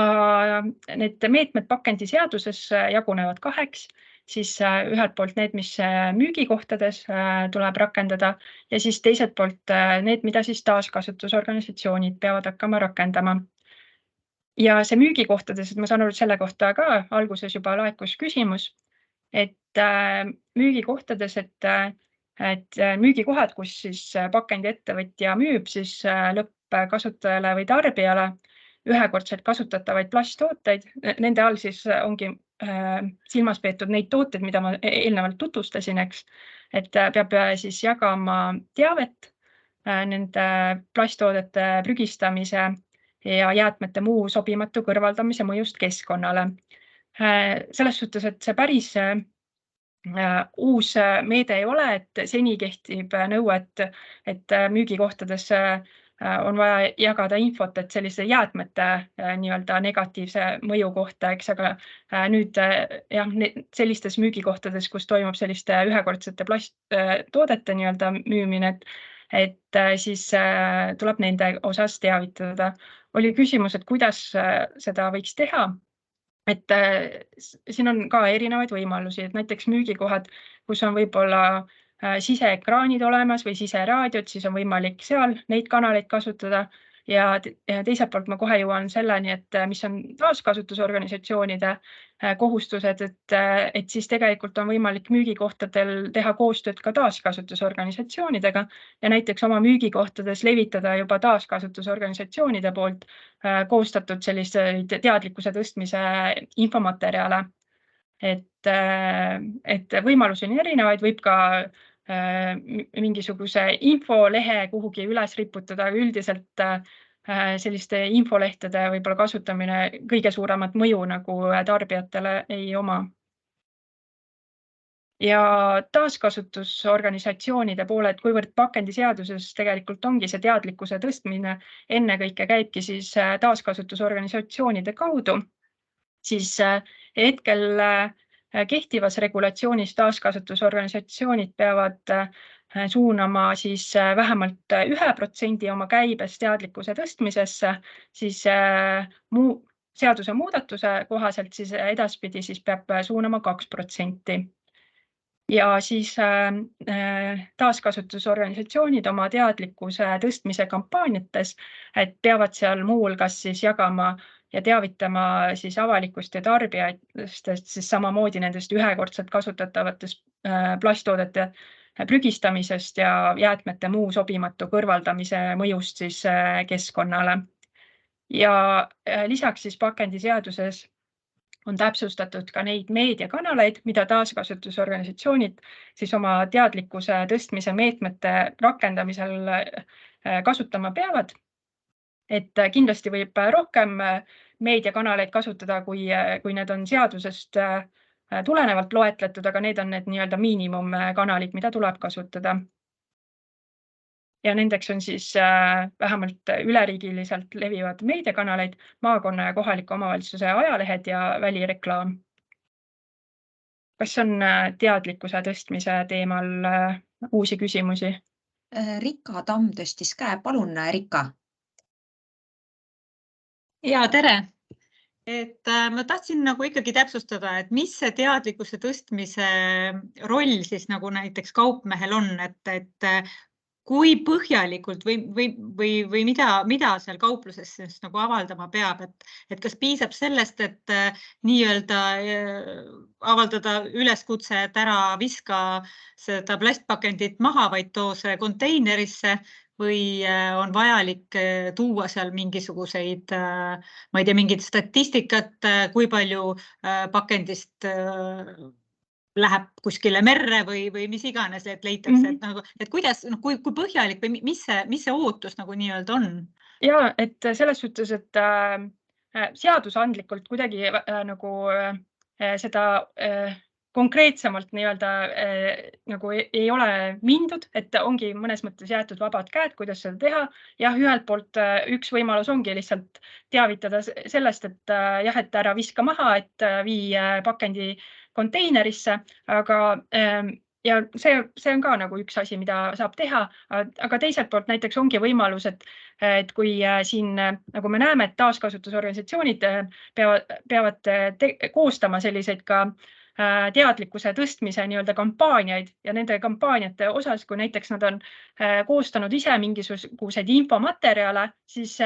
need meetmed pakendiseaduses jagunevad kaheks, siis ühelt poolt need, mis müügikohtades tuleb rakendada ja siis teiselt poolt need, mida siis taaskasutusorganisatsioonid peavad hakkama rakendama. Ja see müügikohtades, et ma saan aru, et selle kohta ka alguses juba laekus küsimus, et müügikohtades, et müügikohad, kus siis pakendiettevõtja müüb siis lõppkasutajale või tarbijale ühekordselt kasutatavaid plasttooteid, nende all siis ongi silmas peetud neid tooteid, mida ma eelnevalt tutvustasin, eks, et peab siis jagama teavet nende plasttoodete prügistamise ja jäätmete muu sobimatu kõrvaldamise mõjust keskkonnale. Selles suhtes, et see päris uus meede ei ole, et seni kehtib nõue, et müügikohtades on vaja jagada infot, et sellise jäätmete nii-öelda negatiivse mõju kohta, eks, aga nüüd jah, sellistes müügikohtades, kus toimub selliste ühekordsete plasttoodete nii-öelda müümine, et siis tuleb nende osas teavitada. Oli küsimus, et kuidas seda võiks teha, et siin on ka erinevaid võimalusi, et näiteks müügikohad, kus on võib-olla siseekraanid olemas või siseraadiod, siis on võimalik seal neid kanaleid kasutada ja teiselt poolt ma kohe jõuan selleni, et mis on taaskasutusorganisatsioonide kohustused, et siis tegelikult on võimalik müügikohtadel teha koostööd ka taaskasutusorganisatsioonidega ja näiteks oma müügikohtades levitada juba taaskasutusorganisatsioonide poolt koostatud selliseid teadlikkuse tõstmise infomaterjale. Et võimalusi on erinevaid, võib ka mingisuguse infolehe kuhugi üles riputada, üldiselt selliste infolehtede võib-olla kasutamine kõige suuremat mõju nagu tarbijatele ei oma. Ja taaskasutusorganisatsioonide poole, et kuivõrd pakendiseaduses tegelikult ongi see teadlikkuse tõstmine, ennekõike käibki siis taaskasutusorganisatsioonide kaudu, siis hetkel kehtivas regulatsioonis taaskasutusorganisatsioonid peavad suunama siis vähemalt 1% oma käibest teadlikkuse tõstmisesse, siis seaduse muudatuse kohaselt siis edaspidi siis peab suunama 2%. Ja siis taaskasutusorganisatsioonid oma teadlikkuse tõstmise kampaaniates, et peavad seal muuhulgas siis jagama ja teavitama siis avalikkust ja tarbijatest siis samamoodi nendest ühekordselt kasutatavatest plasttoodete prügistamisest ja jäätmete muu sobimatu kõrvaldamise mõjust siis keskkonnale. Ja lisaks siis pakendiseaduses on täpsustatud ka neid meediakanaleid, mida taaskasutusorganisatsioonid siis oma teadlikkuse tõstmise meetmete rakendamisel kasutama peavad. Et kindlasti võib rohkem meediakanaleid kasutada, kui need on seadusest tulenevalt loetletud, aga need on need nii-öelda miinimumkanalid, mida tuleb kasutada. Ja nendeks on siis vähemalt üleriigiliselt levivad meediakanaleid, maakonna ja kohaliku omavalitsuse ajalehed ja välireklaam. Kas on teadlikkuse tõstmise teemal uusi küsimusi? Rika Tamm tõstis käe. Palun, Rika. Ja tere. Ma tahtsin nagu ikkagi täpsustada, et mis see teadlikkuse tõstmise roll siis nagu näiteks kaupmehel on, et kui põhjalikult või mida seal kaupluses siis nagu avaldama peab, et kas piisab sellest, et nii-öelda avaldada üleskutse, et ära viska seda plastpakendit maha, vaid too see konteinerisse või on vajalik tuua seal mingisuguseid, ma ei tea, mingit statistikat, kui palju pakendist läheb kuskile merre või mis iganes, et leitakse, et kuidas, kui põhjalik või mis see ootus nagu nii-öelda on? Ja, et selles suhtes, et seadusandlikult kuidagi nagu seda konkreetsemalt nii-öelda nagu ei ole mindud, et ongi mõnes mõttes jäetud vabad käed, kuidas seda teha. Jah, ühelt poolt üks võimalus ongi lihtsalt teavitada sellest, et jah, et ära viska maha, et vii pakendi konteinerisse, aga ja see on ka nagu üks asi, mida saab teha, aga teiselt poolt näiteks ongi võimalus, et kui siin, nagu me näeme, et taaskasutusorganisatsioonid peavad koostama selliseid ka teadlikkuse tõstmise nii-öelda kampaaniaid ja nende kampaaniate osas, kui näiteks nad on koostanud ise mingisuguseid infomaterjale, siis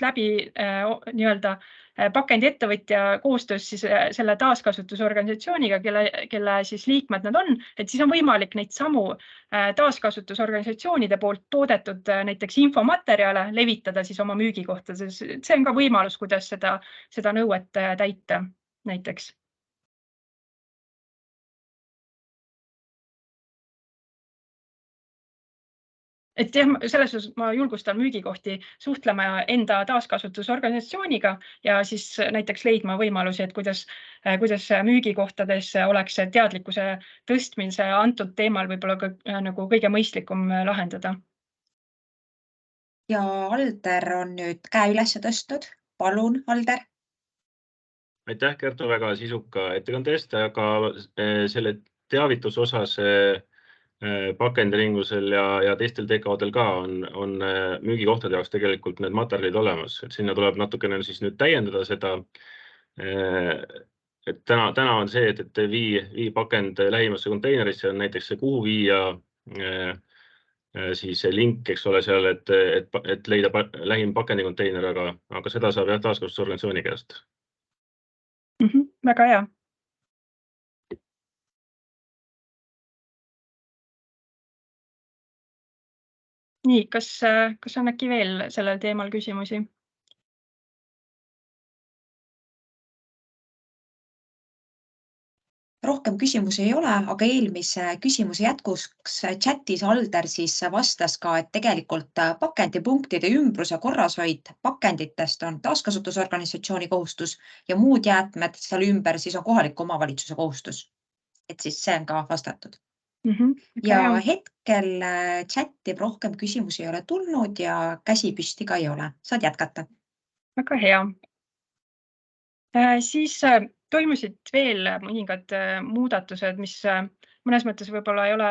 läbi nii-öelda pakendiettevõtja koostöös siis selle taaskasutusorganisatsiooniga, kelle siis liikmed nad on, et siis on võimalik neid samu taaskasutusorganisatsioonide poolt toodetud näiteks infomaterjale levitada siis oma müügikohtades. See on ka võimalus, kuidas seda nõuet täita näiteks. Et jah, selles osas ma julgustan müügikohti suhtlema enda taaskasutusorganisatsioonioniga ja siis näiteks leidma võimalusi, et kuidas müügikohtades oleks teadlikkuse tõstmise antud teemal võib-olla nagu kõige mõistlikum lahendada. Ja Alder on nüüd käe üles tõstnud. Palun, Alder. Aitäh, Kertu, väga sisuka ettekande eest, aga selle teavituse osas pakendiringlusel ja teistel TKO-del ka on müügikohtade jaoks tegelikult need materjalid olemas, et sinna tuleb natukene siis nüüd täiendada seda. Et täna on see, et vii pakend lähimasse konteinerisse on näiteks see, kuhu viia siis link, eks ole seal, et leida lähim pakendi konteiner, aga seda saab jah taaskasutusorganisatsiooni käest. Väga hea. Nii, kas on äkki veel sellel teemal küsimusi? Rohkem küsimusi ei ole, aga eelmise küsimuse jätkuks chatis Alder siis vastas ka, et tegelikult pakendipunktide ümbruse korrashoid pakenditest on taaskasutusorganisatsiooni kohustus ja muud jäätmed seal ümber siis on kohaliku omavalitsuse kohustus. Et siis see on ka vastatud. Ja hetkel chatti rohkem küsimusi ei ole tulnud ja käsi püsti ka ei ole. Saad jätkata. Väga hea. Siis toimusid veel mõningad muudatused, mis mõnes mõttes võib-olla ei ole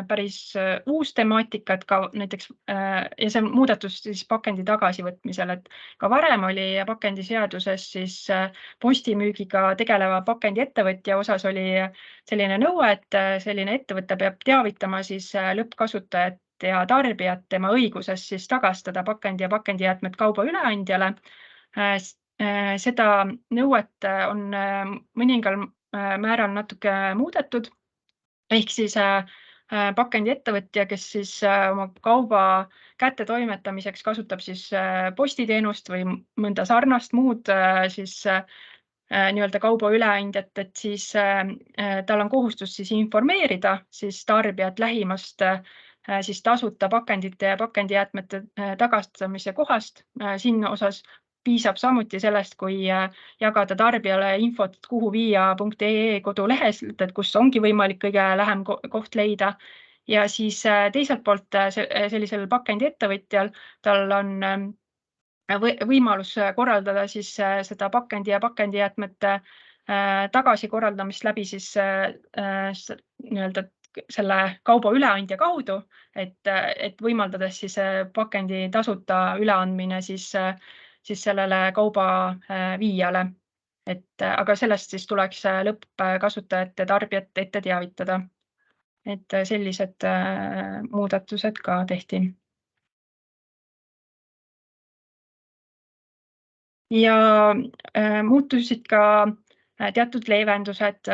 päris uus temaatika, et ka näiteks ja see muudatus siis pakendi tagasivõtmisel, et ka varem oli pakendiseaduses siis postimüügiga tegeleva pakendiettevõtja osas oli selline nõue, et selline ettevõte peab teavitama siis lõppkasutajat ja tarbijat tema õigusest siis tagastada pakendi ja pakendijäätmed kauba üleandjale. Seda nõuet on mõningal määral natuke muudetud, ehk siis pakendiettevõtja, kes siis oma kauba kätte toimetamiseks kasutab siis postiteenust või mõnda sarnast muud siis nii-öelda kauba üleandjat, et siis tal on kohustus siis informeerida siis tarbijat lähimast siis tasuta pakendite ja pakendijäätmete tagastamise kohast. Siin osas piisab samuti sellest, kui jagada tarbijale infot, kuhu viia.ee kodulehest, et kus ongi võimalik kõige lähem koht leida. Ja siis teiselt poolt sellisel pakendiettevõtjal, tal on võimalus korraldada siis seda pakendi ja pakendijäätmete tagasikorraldamist läbi siis nii-öelda selle kauba üleandja kaudu, et võimaldades siis pakendi tasuta üleandmine siis sellele kauba viijale. Aga sellest siis tuleks lõppkasutajate tarbijat ette teavitada. Et sellised muudatused ka tehti. Ja muutusid ka teatud leevendused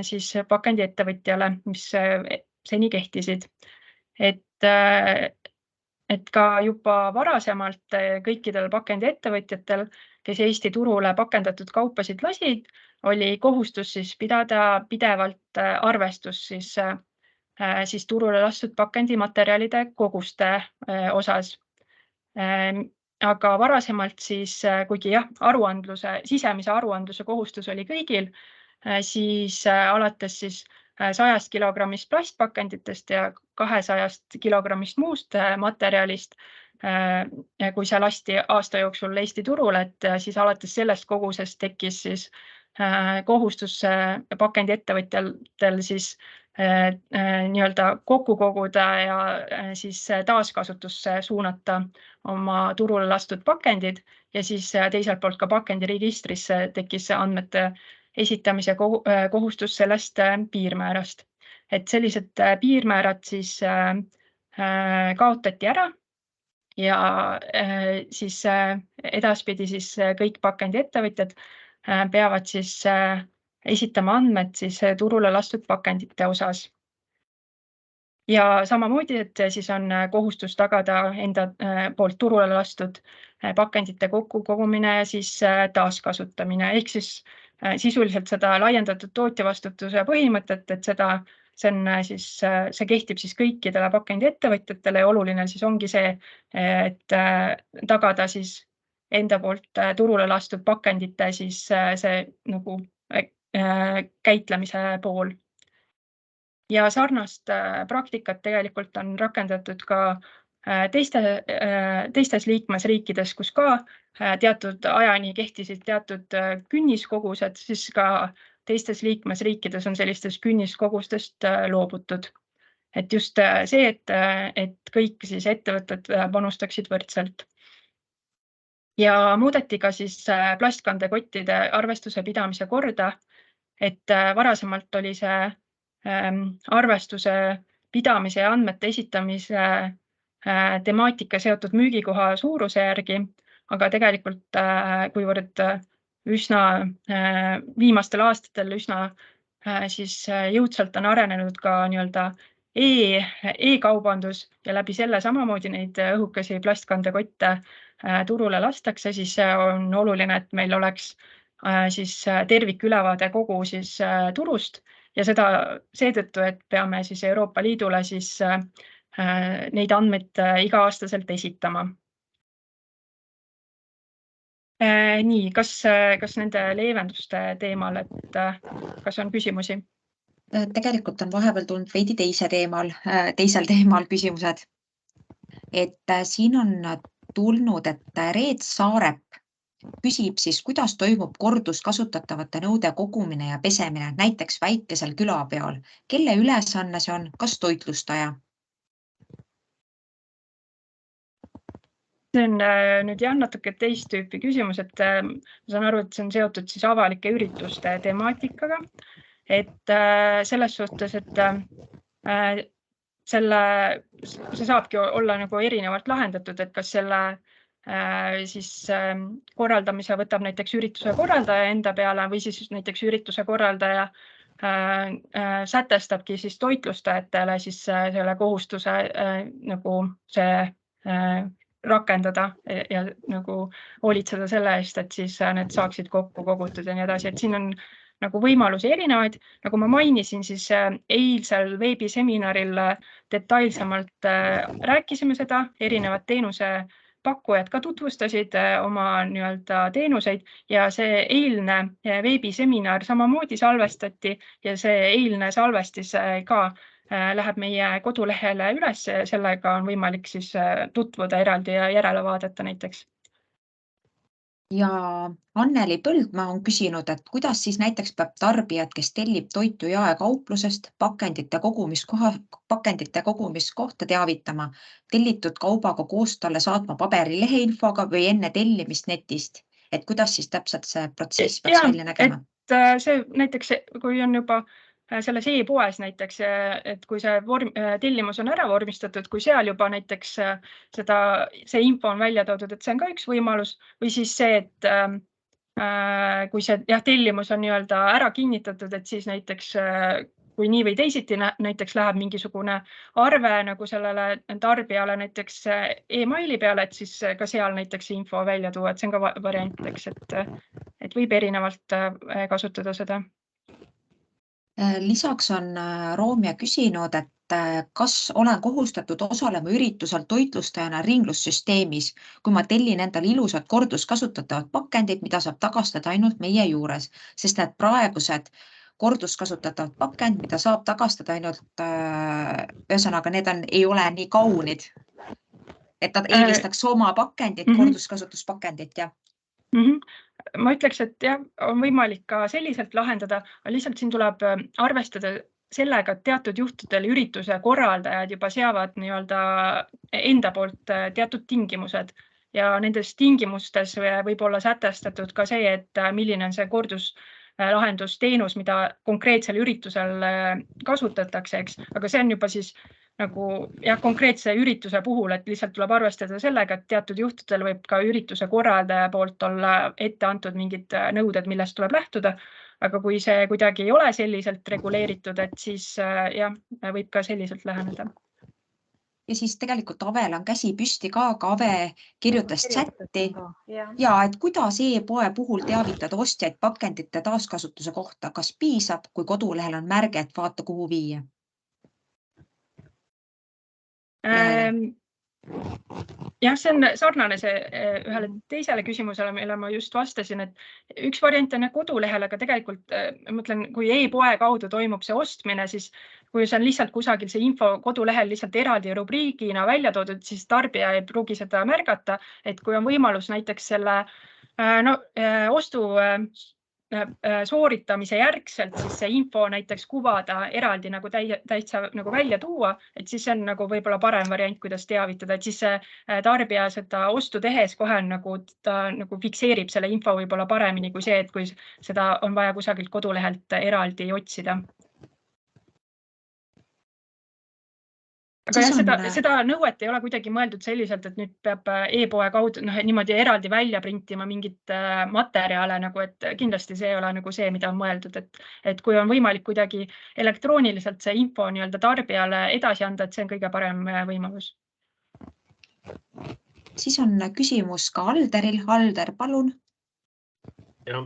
siis pakendiettevõtjale, mis seni kehtisid. Et ka juba varasemalt kõikidel pakendiettevõtjatel, kes Eesti turule pakendatud kaupasid lasid, oli kohustus siis pidada pidevalt arvestus siis turule lastud pakendimaterjalide koguste osas. Aga varasemalt siis, kuigi jah, sisemise aruandluse kohustus oli kõigil, siis alates siis 100 kilogrammist plastpakenditest ja 200 kilogrammist muust materjalist, kui see lasti aasta jooksul Eesti turule, et siis alates sellest kogusest tekkis siis kohustus pakendiettevõtjatel siis nii-öelda kokku koguda ja siis taaskasutusse suunata oma turule lastud pakendid ja siis teiselt poolt ka pakendiregistrisse tekkis andmete esitamise kohustus sellest piirmäärast. Et sellised piirmäärad siis kaotati ära ja siis edaspidi siis kõik pakendiettevõtjad peavad siis esitama andmed siis turule lastud pakendite osas. Ja samamoodi, et siis on kohustus tagada enda poolt turule lastud pakendite kokkukogumine ja siis taaskasutamine. Ehk siis sisuliselt seda laiendatud tootjavastutuse põhimõtet, et see kehtib siis kõikidele pakendiettevõtjatele ja oluline siis ongi see, et tagada siis enda poolt turule lastud pakendite siis see nagu käitlemise pool. Ja sarnast praktikat tegelikult on rakendatud ka teistes liikmesriikides, kus ka teatud ajani kehtisid teatud künniskogused, siis ka teistes liikmesriikides on sellistest künniskogustest loobutud. Et just see, et kõik siis ettevõtted panustaksid võrdselt. Ja muudeti ka siis plastkandekottide arvestuse pidamise korda, et varasemalt oli see arvestuse pidamise ja andmete esitamise temaatika seotud müügikoha suuruse järgi, aga tegelikult kuivõrd üsna viimastel aastatel üsna siis jõudsalt on arenenud ka nii-öelda e-kaubandus ja läbi selle samamoodi neid õhukesi plastkandekotte turule lastakse, siis on oluline, et meil oleks siis tervikülevaade kogu siis turust ja seda seetõttu, et peame siis Euroopa Liidule siis neid andmeid iga-aastaselt esitama. Nii, kas nende leevenduste teemal, et kas on küsimusi? Tegelikult on vahepeal tulnud veidi teisel teemal küsimused. Et siin on tulnud, et Reet Saarep küsib siis, kuidas toimub korduskasutatavate nõude kogumine ja pesemine näiteks väikesel külapeol. Kelle ülesanne see on, kas toitlustaja? See on nüüd jah natuke teist tüüpi küsimus, et ma saan aru, et see on seotud siis avalike ürituste temaatikaga. Et selles suhtes, et see saabki olla nagu erinevalt lahendatud, et kas selle siis korraldamise võtab näiteks ürituse korraldaja enda peale või siis näiteks ürituse korraldaja sätestabki siis toitlustajatele siis selle kohustuse nagu see rakendada ja nagu hoolitseda selle eest, et siis need saaksid kokku kogutud ja nii edasi, et siin on nagu võimalusi erinevaid. Nagu ma mainisin, siis eilsel veebiseminaril detailsemalt rääkisime seda, erinevad teenuse pakkujad ka tutvustasid oma nii-öelda teenuseid ja see eilne veebiseminar samamoodi salvestati ja see eilne salvestis ka läheb meie kodulehele üles, sellega on võimalik siis tutvuda eraldi ja järele vaadata näiteks. Ja Anneli Põldmaa on küsinud, et kuidas siis näiteks peab tarbijad, kes tellib toitu jaekauplusest pakendite kogumiskohta teavitama, tellitud kaubaga koos talle saatma paberileheinfoga või enne tellimist netist, et kuidas siis täpselt see protsess peaks välja nägema? See näiteks, kui on juba selles e-poes näiteks, et kui see tellimus on ära vormistatud, kui seal juba näiteks see info on välja toodud, et see on ka üks võimalus või siis see, et kui see tellimus on nii-öelda ära kinnitatud, et siis näiteks kui nii või teisiti näiteks läheb mingisugune arve nagu sellele tarbijale näiteks e-maili peale, et siis ka seal näiteks info välja tuua, et see on ka variant, et võib erinevalt kasutada seda. Lisaks on Roomia küsinud, et kas olen kohustatud osalema üritusel toitlustajana ringlussüsteemis, kui ma tellin endale ilusad korduskasutatavad pakendid, mida saab tagastada ainult meie juures, sest need praegused korduskasutatavad pakend, mida saab tagastada ainult, ühesõnaga, need ei ole nii kaunid, et nad eelistaks oma pakendit, korduskasutuspakendit, jah. Ma ütleks, et jah, on võimalik ka selliselt lahendada, aga lihtsalt siin tuleb arvestada sellega, et teatud juhtudel ürituse korraldajad juba seavad nii-öelda enda poolt teatud tingimused ja nendes tingimustes võib olla sätestatud ka see, et milline on see korduslahendusteenus, mida konkreetsel üritusel kasutatakse, eks, aga see on juba siis nagu konkreetse ürituse puhul, et lihtsalt tuleb arvestada sellega, et teatud juhtudel võib ka ürituse korraldaja poolt olla ette antud mingid nõuded, millest tuleb lähtuda, aga kui see kuidagi ei ole selliselt reguleeritud, et siis võib ka selliselt läheneda. Ja siis tegelikult Avel on käsi püsti ka, aga Ave kirjutas chatti ja et kuidas e-poe puhul teavitada ostjaid pakendite taaskasutuse kohta, kas piisab, kui kodulehel on märge, et vaata, kuhu viia? Jah, see on sarnane ühele teisele küsimusele, mille ma just vastasin, et üks variant on kodulehel, aga tegelikult ma mõtlen, kui e-poe kaudu toimub see ostmine, siis kui see on lihtsalt kusagil see info kodulehel lihtsalt eraldi rubriigina välja toodud, siis tarbija ei pruugi seda märgata, et kui on võimalus näiteks selle ostu sooritamise järgselt, siis see info näiteks kuvada eraldi nagu täitsa nagu välja tuua, et siis see on nagu võib-olla parem variant, kuidas teavitada, et siis see tarbija seda ostu tehes kohe nagu ta nagu fikseerib selle info võib-olla paremini kui see, et kui seda on vaja kusagilt kodulehelt eraldi otsida. Aga seda nõuet ei ole kuidagi mõeldud selliselt, et nüüd peab e-poe kaudu niimoodi eraldi välja printima mingit materjale, nagu et kindlasti see ei ole nagu see, mida on mõeldud, et kui on võimalik kuidagi elektrooniliselt see info nii-öelda tarbijale edasi anda, et see on kõige parem võimalus. Siis on küsimus ka Alderil. Alder, palun. Jah,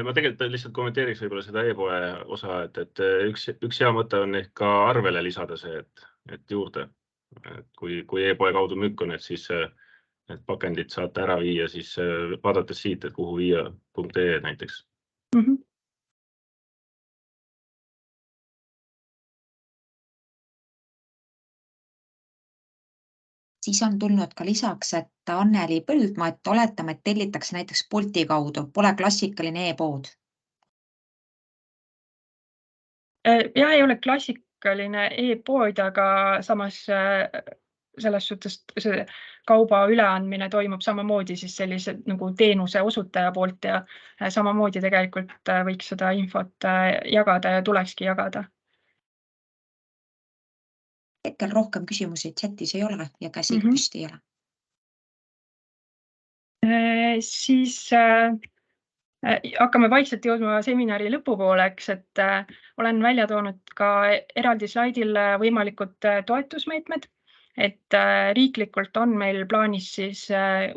ma tegelikult lihtsalt kommenteeriks võib-olla seda e-poe osa, et üks hea mõte on ehk ka arvele lisada see, et juurde, kui e-poe kaudu müük on, et siis need pakendid saate ära viia, siis vaadates siit, et kuhu viia.ee näiteks. Siis on tulnud ka lisaks, et Anneli Põldmaa, et oletame, et tellitakse näiteks Bolti kaudu, pole klassikaline e-pood. Jah, ei ole klassikaline e-pood, aga samas selles suhtes see kauba üleandmine toimub samamoodi siis sellise nagu teenuse osutaja poolt ja samamoodi tegelikult võiks seda infot jagada ja tulekski jagada. Hetkel rohkem küsimusi chatis ei ole ja käsi püsti ei ole. Siis hakkame vaikselt jõudma seminari lõpupooleks, et olen välja toonud ka eraldi slaidil võimalikud toetusmeetmed, et riiklikult on meil plaanis siis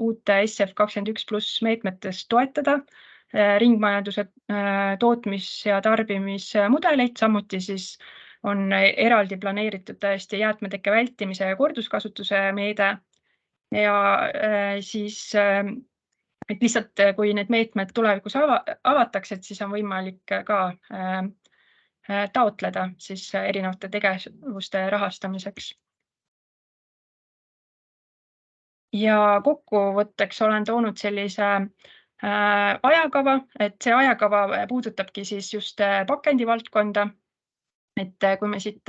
uute SF21+ meetmetest toetada ringmajanduse tootmis- ja tarbimismudeleid, samuti siis on eraldi planeeritud tõesti jäätmeteke vältimise ja korduskasutuse meede ja siis et lihtsalt, kui need meetmed tulevikus avatakse, et siis on võimalik ka taotleda siis erinevate tegevuste rahastamiseks. Ja kokkuvõtteks olen toonud sellise ajakava, et see ajakava puudutabki siis just pakendivaldkonda. Et kui me siit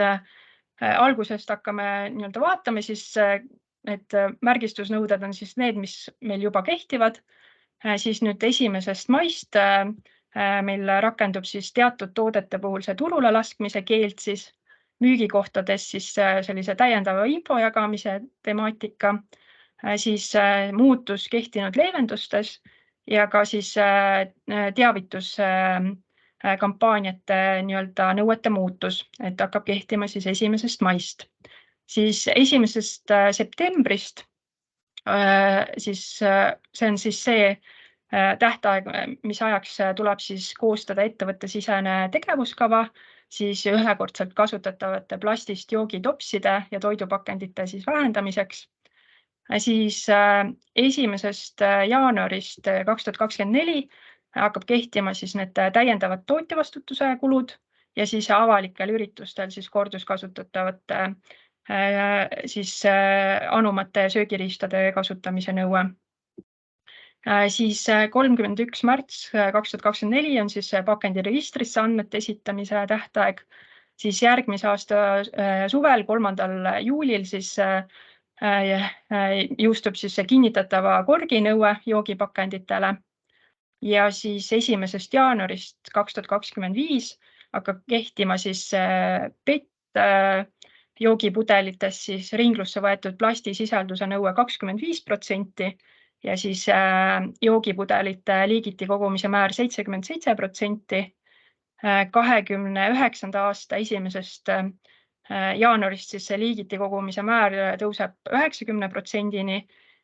algusest hakkame nii-öelda vaatama, siis need märgistusnõuded on siis need, mis meil juba kehtivad. Siis nüüd 1. maist meil rakendub siis teatud toodete puhul see turule laskmise keeld, siis müügikohtades siis sellise täiendava info jagamise temaatika, siis muutus kehtinud leevendustes ja ka siis teavituskampaaniate nii-öelda nõuete muutus, et hakkab kehtima siis 1. maist. Siis 1. septembrist siis see on siis see tähtaeg, mis ajaks tuleb siis koostada ettevõttesisene tegevuskava, siis ühekordselt kasutatavate plastist joogitopside ja toidupakendite siis vähendamiseks. Siis 1. jaanuarist 2024 hakkab kehtima siis need täiendavad tootjavastutuse kulud ja siis avalikel üritustel siis korduskasutatavate siis anumate ja söögiriistade kasutamise nõue. Siis 31. märts 2024 on siis pakendiregistrisse andmete esitamise tähtaeg. Siis järgmise aasta suvel 3. juulil siis jõustub siis see kinnitatava korginõue joogipakenditele. Ja siis 1. jaanuarist 2025 hakkab kehtima siis PET joogipudelites siis ringlusse võetud plastisisalduse nõue 25% ja siis joogipudelite liigiti kogumise määr 77%. 2029. aasta 1. jaanuarist siis see liigiti kogumise määr tõuseb 90%-ni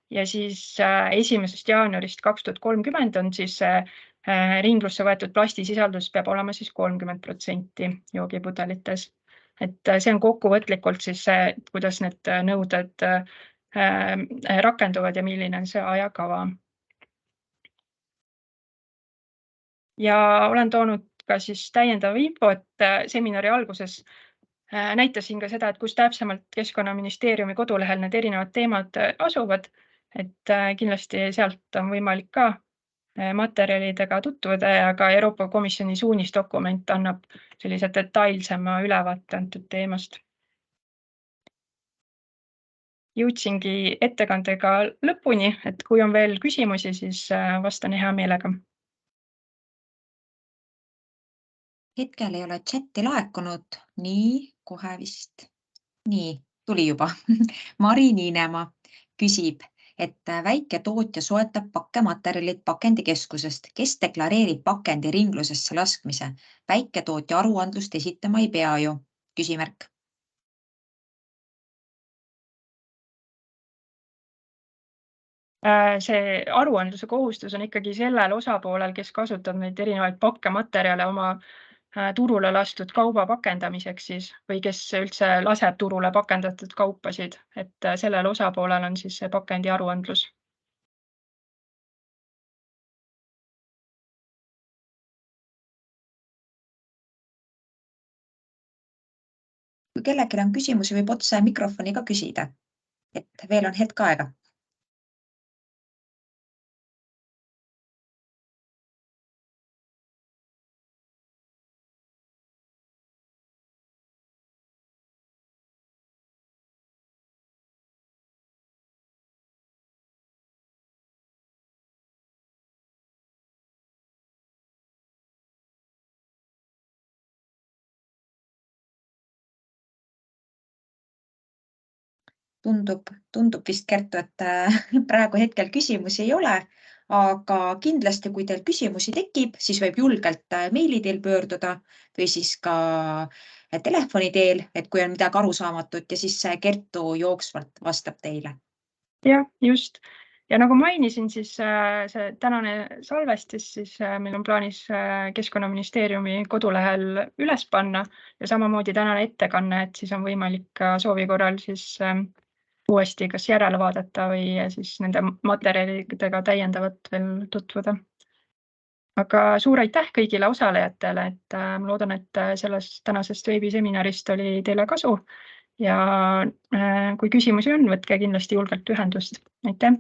ja siis 1. jaanuarist 2030 on siis ringlusse võetud plastisisaldus peab olema siis 30% joogipudelites. Et see on kokkuvõtlikult siis see, kuidas need nõuded rakenduvad ja milline on see ajakava. Ja olen toonud ka siis täiendava info, et seminari alguses näitasin ka seda, et kus täpsemalt Keskkonnaministeeriumi kodulehel need erinevad teemad asuvad, et kindlasti sealt on võimalik ka materjalidega tutvuda ja ka Euroopa Komisjoni suunisdokument annab sellise detailsema ülevaate antud teemast. Jõudsingi ettekandega lõpuni, et kui on veel küsimusi, siis vastan hea meelega. Hetkel ei ole chatti laekunud. Nii, kohe vist. Nii, tuli juba. Mari Niinemaa küsib, et väiketootja soetab pakkematerjalid pakendikeskusest, kes deklareerib pakendi ringlusesse laskmise. Väiketootja aruandlust esitama ei pea ju. Küsimärk. See aruandluse kohustus on ikkagi sellel osapoolel, kes kasutab neid erinevaid pakkematerjale oma turule lastud kauba pakendamiseks siis, või kes üldse laseb turule pakendatud kaupasid, et sellel osapoolel on siis see pakendi aruandlus. Kui kellelgi on küsimusi, võib otse mikrofoni ka küsida, et veel on hetk aega. Tundub vist, Kertu, et praegu hetkel küsimusi ei ole, aga kindlasti, kui teil küsimusi tekib, siis võib julgelt meili teel pöörduda või siis ka telefoni teel, et kui on midagi arusaamatut ja siis Kertu jooksvalt vastab teile. Jah, just. Ja nagu mainisin, siis see tänane salvestis, siis meil on plaanis Keskkonnaministeeriumi kodulehel üles panna ja samamoodi tänane ettekanne, et siis on võimalik soovi korral siis uuesti kas järele vaadata või siis nende materjalidega täiendavalt veel tutvuda. Aga suur aitäh kõigile osalejatele, et ma loodan, et sellest tänasest veebiseminarist oli teile kasu ja kui küsimusi on, võtke kindlasti julgelt ühendust. Aitäh!